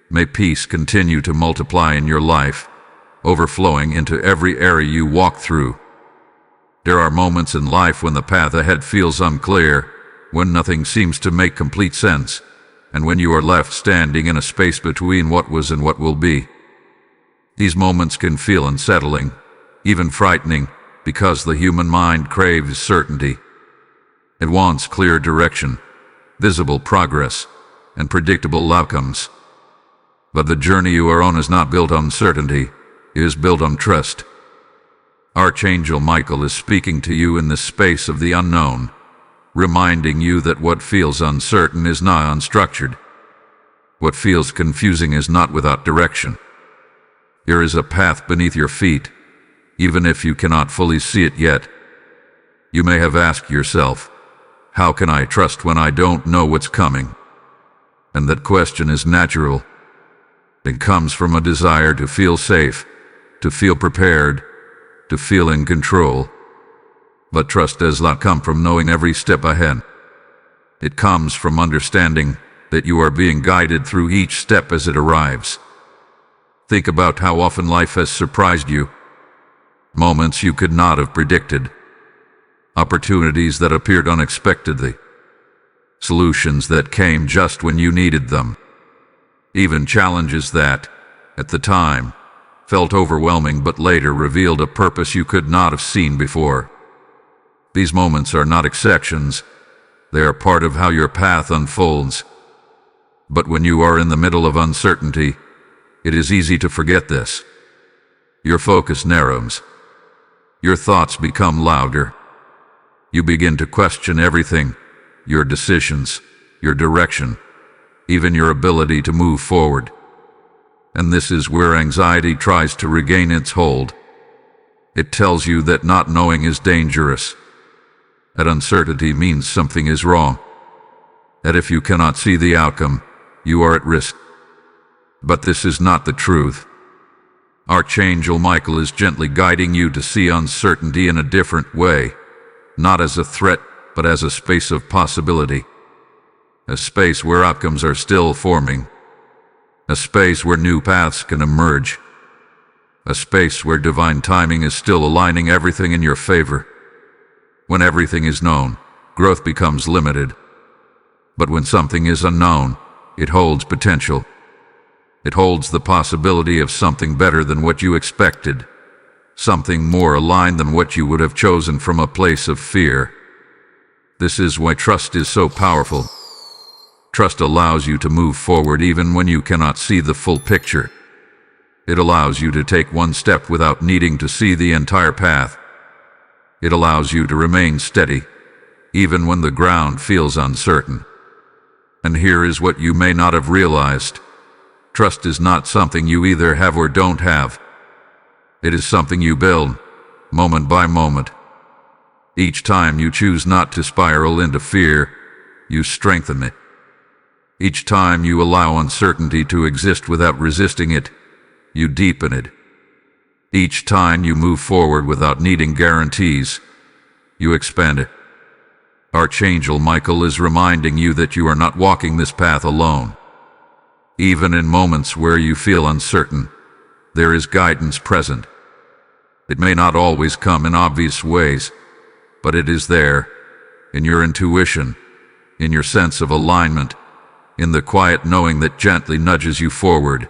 may peace continue to multiply in your life, overflowing into every area you walk through. There are moments in life when the path ahead feels unclear, when nothing seems to make complete sense, and when you are left standing in a space between what was and what will be. These moments can feel unsettling, even frightening, because the human mind craves certainty. It wants clear direction, visible progress, and predictable outcomes. But the journey you are on is not built on certainty, it is built on trust. Archangel Michael is speaking to you in the space of the unknown, reminding you that what feels uncertain is not unstructured. What feels confusing is not without direction. There is a path beneath your feet, even if you cannot fully see it yet. You may have asked yourself, how can I trust when I don't know what's coming? And that question is natural. It comes from a desire to feel safe, to feel prepared, to feel in control. But trust does not come from knowing every step ahead. It comes from understanding that you are being guided through each step as it arrives. Think about how often life has surprised you. Moments you could not have predicted. Opportunities that appeared unexpectedly. Solutions that came just when you needed them. Even challenges that, at the time, felt overwhelming but later revealed a purpose you could not have seen before. These moments are not exceptions. They are part of how your path unfolds. But when you are in the middle of uncertainty, it is easy to forget this. Your focus narrows. Your thoughts become louder. You begin to question everything, your decisions, your direction, even your ability to move forward. And this is where anxiety tries to regain its hold. It tells you that not knowing is dangerous. That uncertainty means something is wrong. That if you cannot see the outcome, you are at risk. But this is not the truth. Archangel Michael is gently guiding you to see uncertainty in a different way, not as a threat, but as a space of possibility. A space where outcomes are still forming. A space where new paths can emerge. A space where divine timing is still aligning everything in your favor. When everything is known, growth becomes limited. But when something is unknown, it holds potential. It holds the possibility of something better than what you expected, something more aligned than what you would have chosen from a place of fear. This is why trust is so powerful. Trust allows you to move forward even when you cannot see the full picture. It allows you to take one step without needing to see the entire path. It allows you to remain steady, even when the ground feels uncertain. And here is what you may not have realized. Trust is not something you either have or don't have. It is something you build, moment by moment. Each time you choose not to spiral into fear, you strengthen it. Each time you allow uncertainty to exist without resisting it, you deepen it. Each time you move forward without needing guarantees, you expand it. Archangel Michael is reminding you that you are not walking this path alone. Even in moments where you feel uncertain, there is guidance present. It may not always come in obvious ways, but it is there, in your intuition, in your sense of alignment, in the quiet knowing that gently nudges you forward.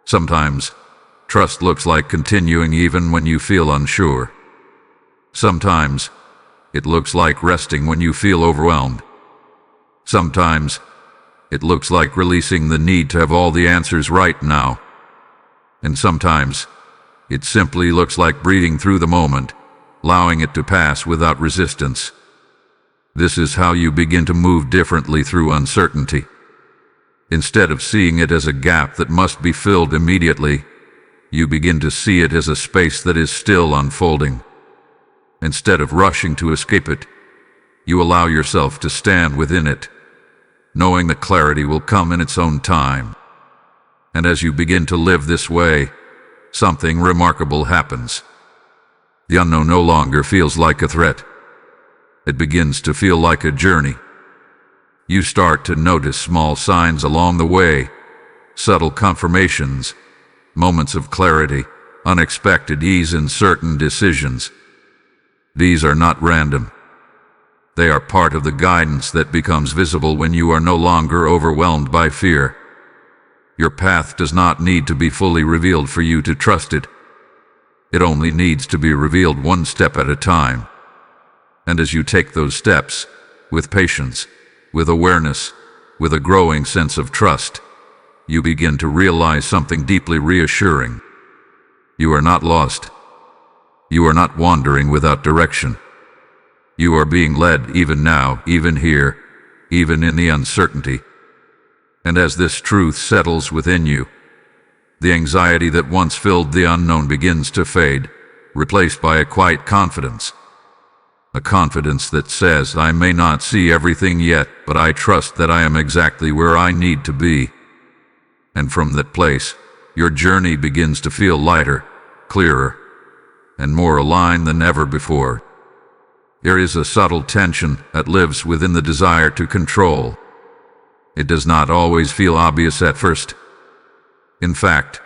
Sometimes, trust looks like continuing even when you feel unsure. Sometimes, it looks like resting when you feel overwhelmed. Sometimes, it looks like releasing the need to have all the answers right now. And sometimes, it simply looks like breathing through the moment, allowing it to pass without resistance. This is how you begin to move differently through uncertainty. Instead of seeing it as a gap that must be filled immediately, you begin to see it as a space that is still unfolding. Instead of rushing to escape it, you allow yourself to stand within it, knowing that clarity will come in its own time. And as you begin to live this way, something remarkable happens. The unknown no longer feels like a threat. It begins to feel like a journey. You start to notice small signs along the way, subtle confirmations, moments of clarity, unexpected ease in certain decisions. These are not random. They are part of the guidance that becomes visible when you are no longer overwhelmed by fear. Your path does not need to be fully revealed for you to trust it. It only needs to be revealed one step at a time. And as you take those steps, with patience, with awareness, with a growing sense of trust, you begin to realize something deeply reassuring. You are not lost. You are not wandering without direction. You are being led even now, even here, even in the uncertainty. And as this truth settles within you, the anxiety that once filled the unknown begins to fade, replaced by a quiet confidence. A confidence that says, I may not see everything yet, but I trust that I am exactly where I need to be. And from that place, your journey begins to feel lighter, clearer, and more aligned than ever before. There is a subtle tension that lives within the desire to control. It does not always feel obvious at first. In fact,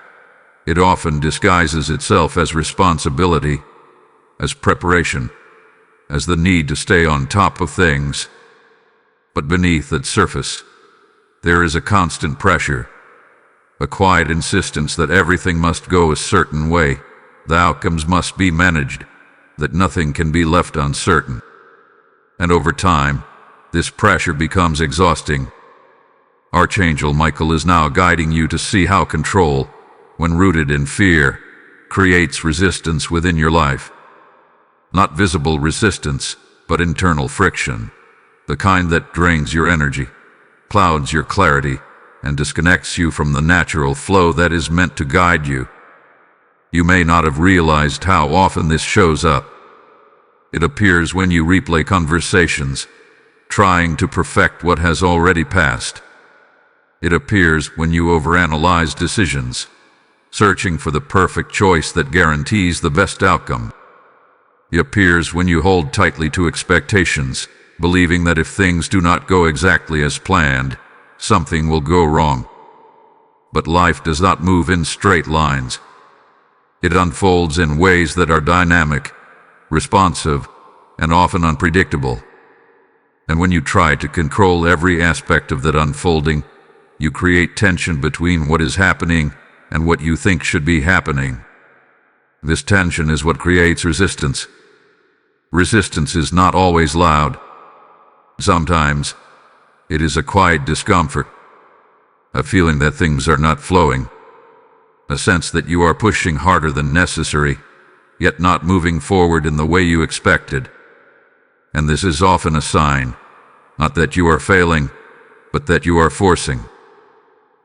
it often disguises itself as responsibility, as preparation, as the need to stay on top of things. But beneath that surface, there is a constant pressure, a quiet insistence that everything must go a certain way, the outcomes must be managed, that nothing can be left uncertain. And over time, this pressure becomes exhausting. Archangel Michael is now guiding you to see how control, when rooted in fear, creates resistance within your life. Not visible resistance, but internal friction, the kind that drains your energy, clouds your clarity, and disconnects you from the natural flow that is meant to guide you. You may not have realized how often this shows up. It appears when you replay conversations, trying to perfect what has already passed. It appears when you overanalyze decisions, searching for the perfect choice that guarantees the best outcome. It appears when you hold tightly to expectations, believing that if things do not go exactly as planned, something will go wrong. But life does not move in straight lines. It unfolds in ways that are dynamic, responsive, and often unpredictable. And when you try to control every aspect of that unfolding, you create tension between what is happening and what you think should be happening. This tension is what creates resistance. Resistance is not always loud. Sometimes it is a quiet discomfort, a feeling that things are not flowing, a sense that you are pushing harder than necessary, yet not moving forward in the way you expected. And this is often a sign, not that you are failing, but that you are forcing.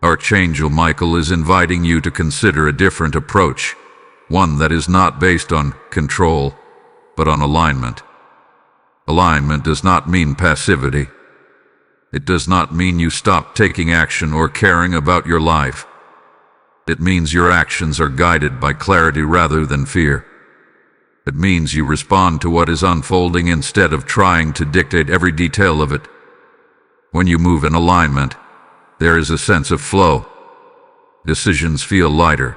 Archangel Michael is inviting you to consider a different approach, one that is not based on control, but on alignment. Alignment does not mean passivity. It does not mean you stop taking action or caring about your life. It means your actions are guided by clarity rather than fear. It means you respond to what is unfolding instead of trying to dictate every detail of it. When you move in alignment, there is a sense of flow. Decisions feel lighter.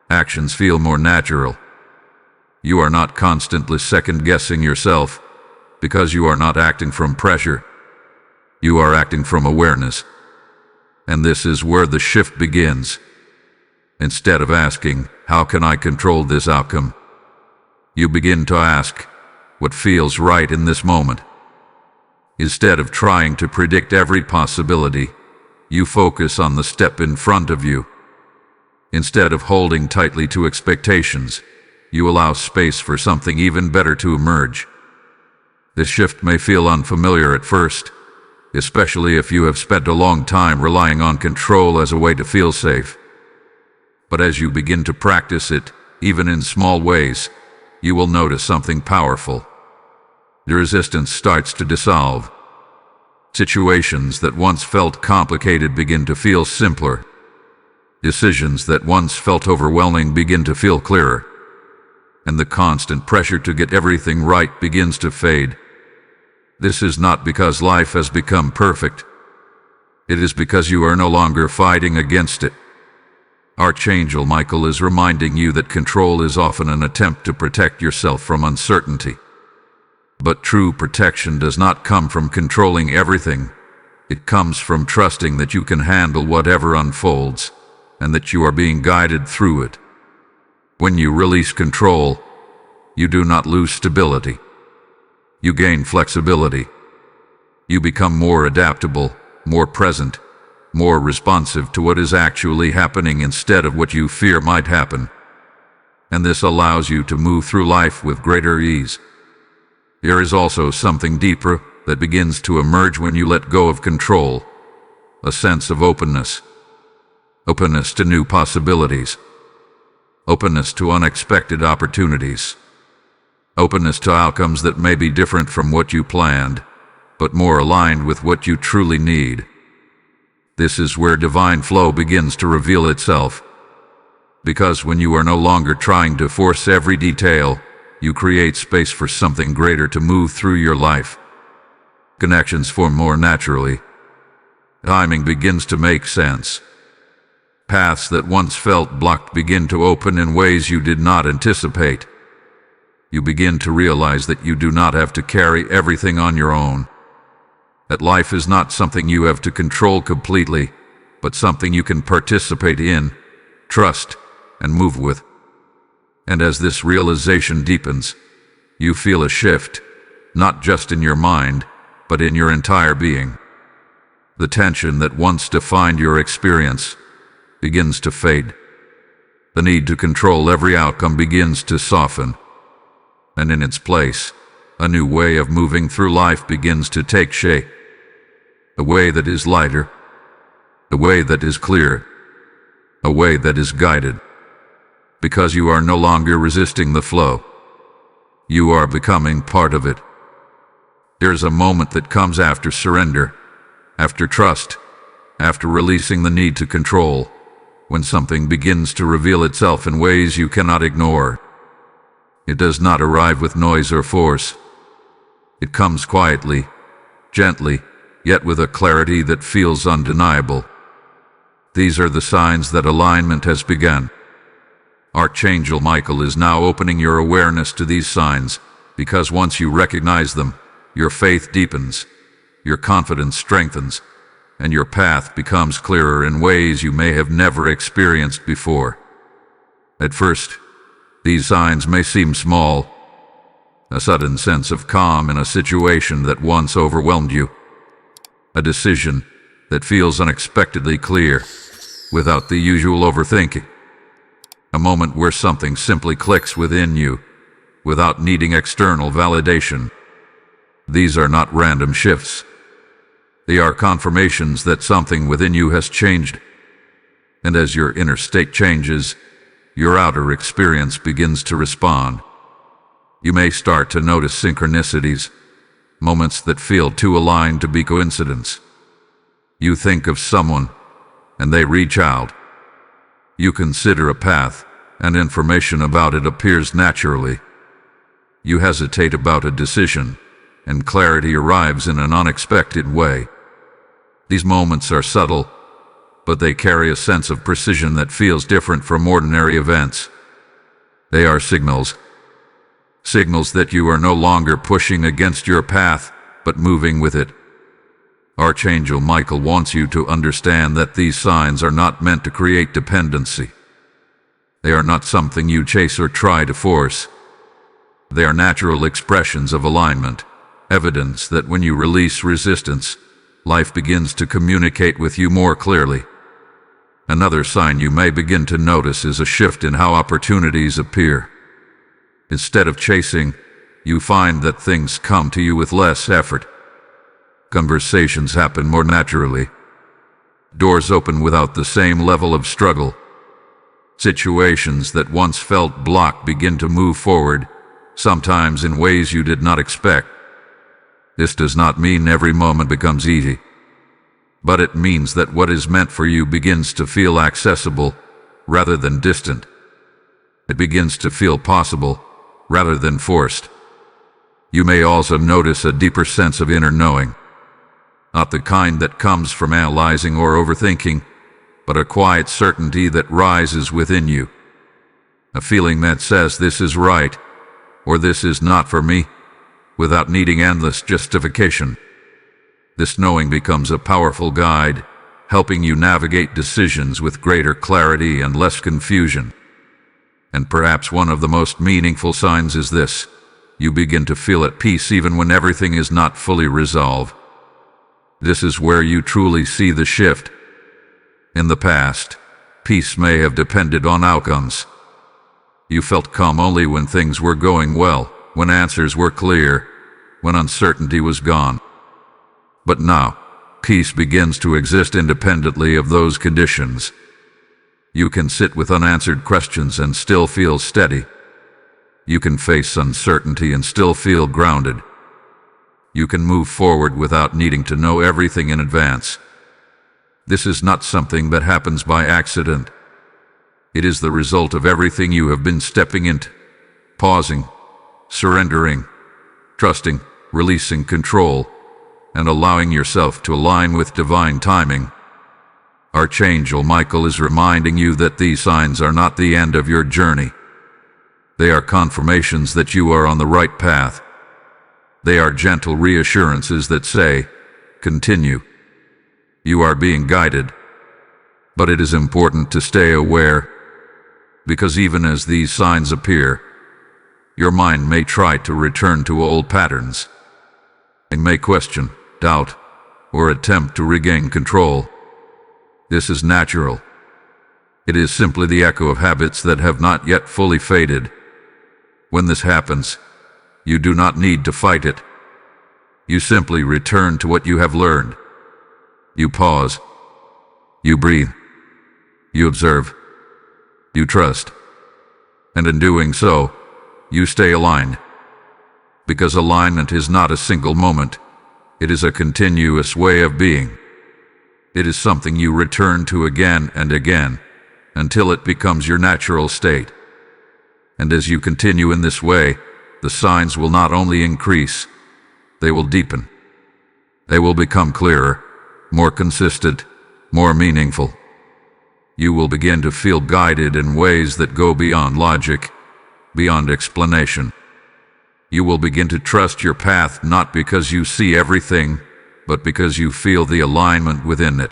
Actions feel more natural. You are not constantly second-guessing yourself because you are not acting from pressure. You are acting from awareness. And this is where the shift begins. Instead of asking, "How can I control this outcome?" you begin to ask, "What feels right in this moment?" Instead of trying to predict every possibility, you focus on the step in front of you. Instead of holding tightly to expectations, you allow space for something even better to emerge. This shift may feel unfamiliar at first, especially if you have spent a long time relying on control as a way to feel safe. But as you begin to practice it, even in small ways, you will notice something powerful. The resistance starts to dissolve. Situations that once felt complicated begin to feel simpler. Decisions that once felt overwhelming begin to feel clearer. And the constant pressure to get everything right begins to fade. This is not because life has become perfect. It is because you are no longer fighting against it. Archangel Michael is reminding you that control is often an attempt to protect yourself from uncertainty. But true protection does not come from controlling everything. It comes from trusting that you can handle whatever unfolds, and that you are being guided through it. When you release control, you do not lose stability. You gain flexibility. You become more adaptable, more present, more responsive to what is actually happening instead of what you fear might happen. And this allows you to move through life with greater ease. There is also something deeper that begins to emerge when you let go of control, a sense of openness. Openness to new possibilities. Openness to unexpected opportunities. Openness to outcomes that may be different from what you planned, but more aligned with what you truly need. This is where divine flow begins to reveal itself. Because when you are no longer trying to force every detail, you create space for something greater to move through your life. Connections form more naturally. Timing begins to make sense. Paths that once felt blocked begin to open in ways you did not anticipate. You begin to realize that you do not have to carry everything on your own. That life is not something you have to control completely, but something you can participate in, trust, and move with. And as this realization deepens, you feel a shift, not just in your mind, but in your entire being. The tension that once defined your experience begins to fade. The need to control every outcome begins to soften. And in its place, a new way of moving through life begins to take shape. A way that is lighter, a way that is clear, a way that is guided. Because you are no longer resisting the flow. You are becoming part of it. There's a moment that comes after surrender, after trust, after releasing the need to control, when something begins to reveal itself in ways you cannot ignore. It does not arrive with noise or force. It comes quietly, gently, yet with a clarity that feels undeniable. These are the signs that alignment has begun. Archangel Michael is now opening your awareness to these signs, because once you recognize them, your faith deepens, your confidence strengthens, and your path becomes clearer in ways you may have never experienced before. At first, these signs may seem small, a sudden sense of calm in a situation that once overwhelmed you, a decision that feels unexpectedly clear without the usual overthinking, a moment where something simply clicks within you without needing external validation. These are not random shifts. They are confirmations that something within you has changed, and as your inner state changes, your outer experience begins to respond. You may start to notice synchronicities, moments that feel too aligned to be coincidence. You think of someone, and they reach out. You consider a path, and information about it appears naturally. You hesitate about a decision, and clarity arrives in an unexpected way. These moments are subtle, but they carry a sense of precision that feels different from ordinary events. They are signals that you are no longer pushing against your path, but moving with it. Archangel Michael wants you to understand that these signs are not meant to create dependency. They are not something you chase or try to force. They are natural expressions of alignment, evidence that when you release resistance, life begins to communicate with you more clearly. Another sign you may begin to notice is a shift in how opportunities appear. Instead of chasing, you find that things come to you with less effort. Conversations happen more naturally. Doors open without the same level of struggle. Situations that once felt blocked begin to move forward, sometimes in ways you did not expect. This does not mean every moment becomes easy, but it means that what is meant for you begins to feel accessible rather than distant. It begins to feel possible rather than forced. You may also notice a deeper sense of inner knowing, not the kind that comes from analyzing or overthinking, but a quiet certainty that rises within you. A feeling that says this is right, or this is not for me, without needing endless justification. This knowing becomes a powerful guide, helping you navigate decisions with greater clarity and less confusion. And perhaps one of the most meaningful signs is this: you begin to feel at peace even when everything is not fully resolved. This is where you truly see the shift. In the past, peace may have depended on outcomes. You felt calm only when things were going well, when answers were clear, when uncertainty was gone. But now, peace begins to exist independently of those conditions. You can sit with unanswered questions and still feel steady. You can face uncertainty and still feel grounded. You can move forward without needing to know everything in advance. This is not something that happens by accident. It is the result of everything you have been stepping into, pausing, surrendering, trusting, releasing control, and allowing yourself to align with divine timing. Archangel Michael is reminding you that these signs are not the end of your journey. They are confirmations that you are on the right path. They are gentle reassurances that say, continue. You are being guided. But it is important to stay aware, because even as these signs appear, your mind may try to return to old patterns. It may question, doubt, or attempt to regain control. This is natural. It is simply the echo of habits that have not yet fully faded. When this happens, you do not need to fight it. You simply return to what you have learned. You pause. You breathe. You observe. You trust. And in doing so, you stay aligned. Because alignment is not a single moment. It is a continuous way of being. It is something you return to again and again, until it becomes your natural state. And as you continue in this way, the signs will not only increase, they will deepen. They will become clearer, more consistent, more meaningful. You will begin to feel guided in ways that go beyond logic, beyond explanation. You will begin to trust your path not because you see everything, but because you feel the alignment within it.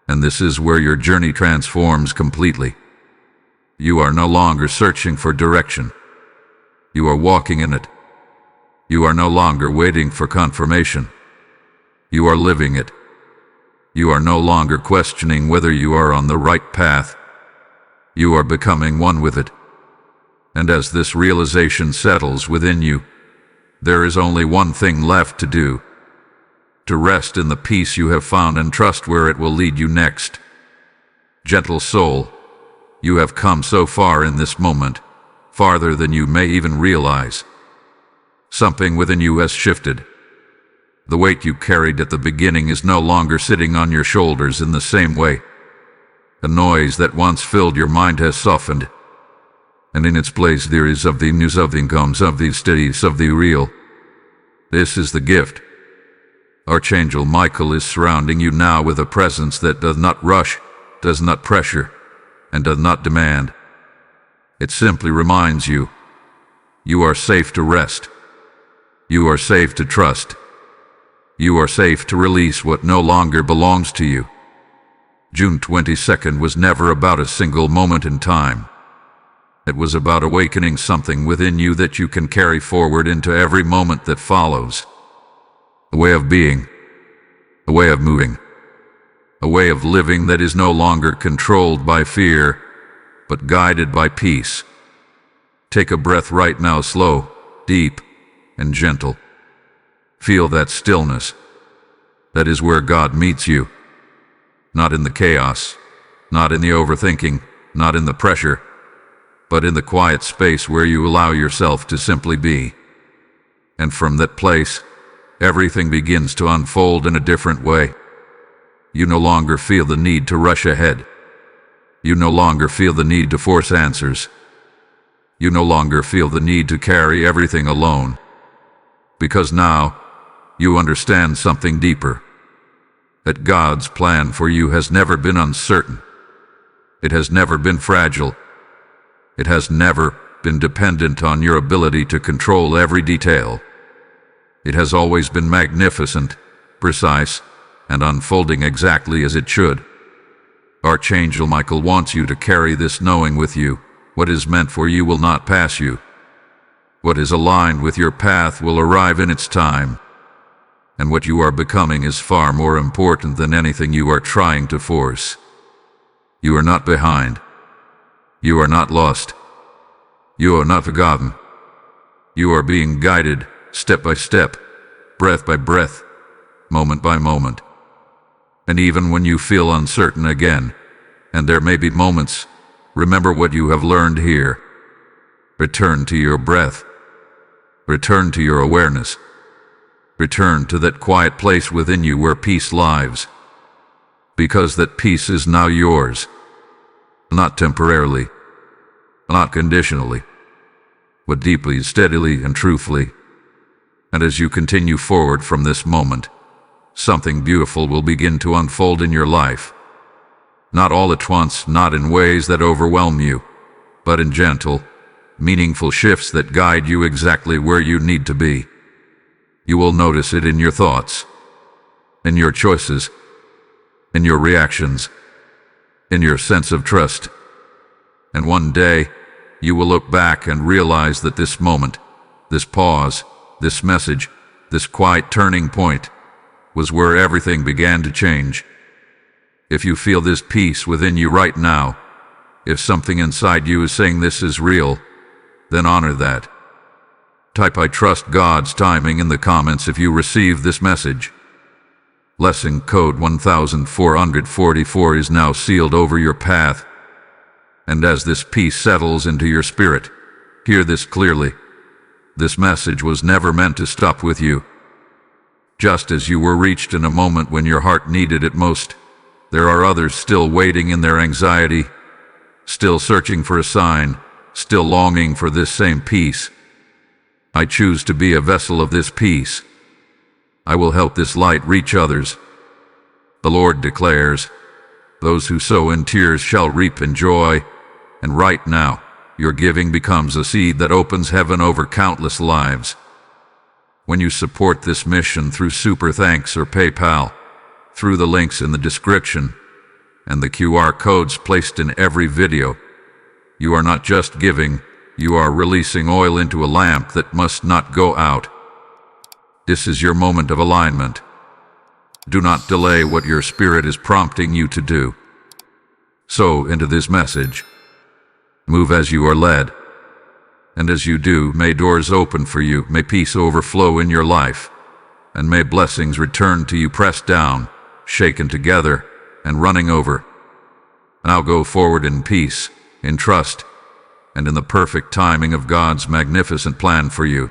And this is where your journey transforms completely. You are no longer searching for direction. You are walking in it. You are no longer waiting for confirmation. You are living it. You are no longer questioning whether you are on the right path. You are becoming one with it. And as this realization settles within you, there is only one thing left to do: to rest in the peace you have found and trust where it will lead you next. Gentle soul, you have come so far in this moment, farther than you may even realize. Something within you has shifted. The weight you carried at the beginning is no longer sitting on your shoulders in the same way. The noise that once filled your mind has softened, and in its place there is of the news of the incomes of the studies of the real. This is the gift. Archangel Michael is surrounding you now with a presence that does not rush, does not pressure, and does not demand. It simply reminds you, you are safe to rest. You are safe to trust. You are safe to release what no longer belongs to you. June 22nd was never about a single moment in time. It was about awakening something within you that you can carry forward into every moment that follows. A way of being, a way of moving, a way of living that is no longer controlled by fear, but guided by peace. Take a breath right now, slow, deep, and gentle. Feel that stillness. That is where God meets you. Not in the chaos, not in the overthinking, not in the pressure, but in the quiet space where you allow yourself to simply be. And from that place, everything begins to unfold in a different way. You no longer feel the need to rush ahead. You no longer feel the need to force answers. You no longer feel the need to carry everything alone. Because now, you understand something deeper. That God's plan for you has never been uncertain. It has never been fragile. It has never been dependent on your ability to control every detail. It has always been magnificent, precise, and unfolding exactly as it should. Archangel Michael wants you to carry this knowing with you. What is meant for you will not pass you. What is aligned with your path will arrive in its time. And what you are becoming is far more important than anything you are trying to force. You are not behind. You are not lost. You are not forgotten. You are being guided step by step, breath by breath, moment by moment. And even when you feel uncertain again, and there may be moments, remember what you have learned here. Return to your breath. Return to your awareness. Return to that quiet place within you where peace lives. Because that peace is now yours. Not temporarily, not conditionally, but deeply, steadily, and truthfully. And as you continue forward from this moment, something beautiful will begin to unfold in your life. Not all at once, not in ways that overwhelm you, but in gentle, meaningful shifts that guide you exactly where you need to be. You will notice it in your thoughts, in your choices, in your reactions, in your sense of trust. And one day, you will look back and realize that this moment, this pause, this message, this quiet turning point, was where everything began to change. If you feel this peace within you right now, if something inside you is saying this is real, then honor that. Type "I trust God's timing" in the comments if you receive this message. Lesson code 1444 is now sealed over your path. And as this peace settles into your spirit, hear this clearly. This message was never meant to stop with you. Just as you were reached in a moment when your heart needed it most, there are others still waiting in their anxiety, still searching for a sign, still longing for this same peace. I choose to be a vessel of this peace. I will help this light reach others. The Lord declares, "Those who sow in tears shall reap in joy." And right now, your giving becomes a seed that opens heaven over countless lives. When you support this mission through Super Thanks or PayPal, through the links in the description and the QR codes placed in every video, you are not just giving, you are releasing oil into a lamp that must not go out. This is your moment of alignment. Do not delay what your spirit is prompting you to do. Sow into this message. Move as you are led. And as you do, may doors open for you, may peace overflow in your life, and may blessings return to you pressed down, shaken together, and running over. Now go forward in peace, in trust, and in the perfect timing of God's magnificent plan for you.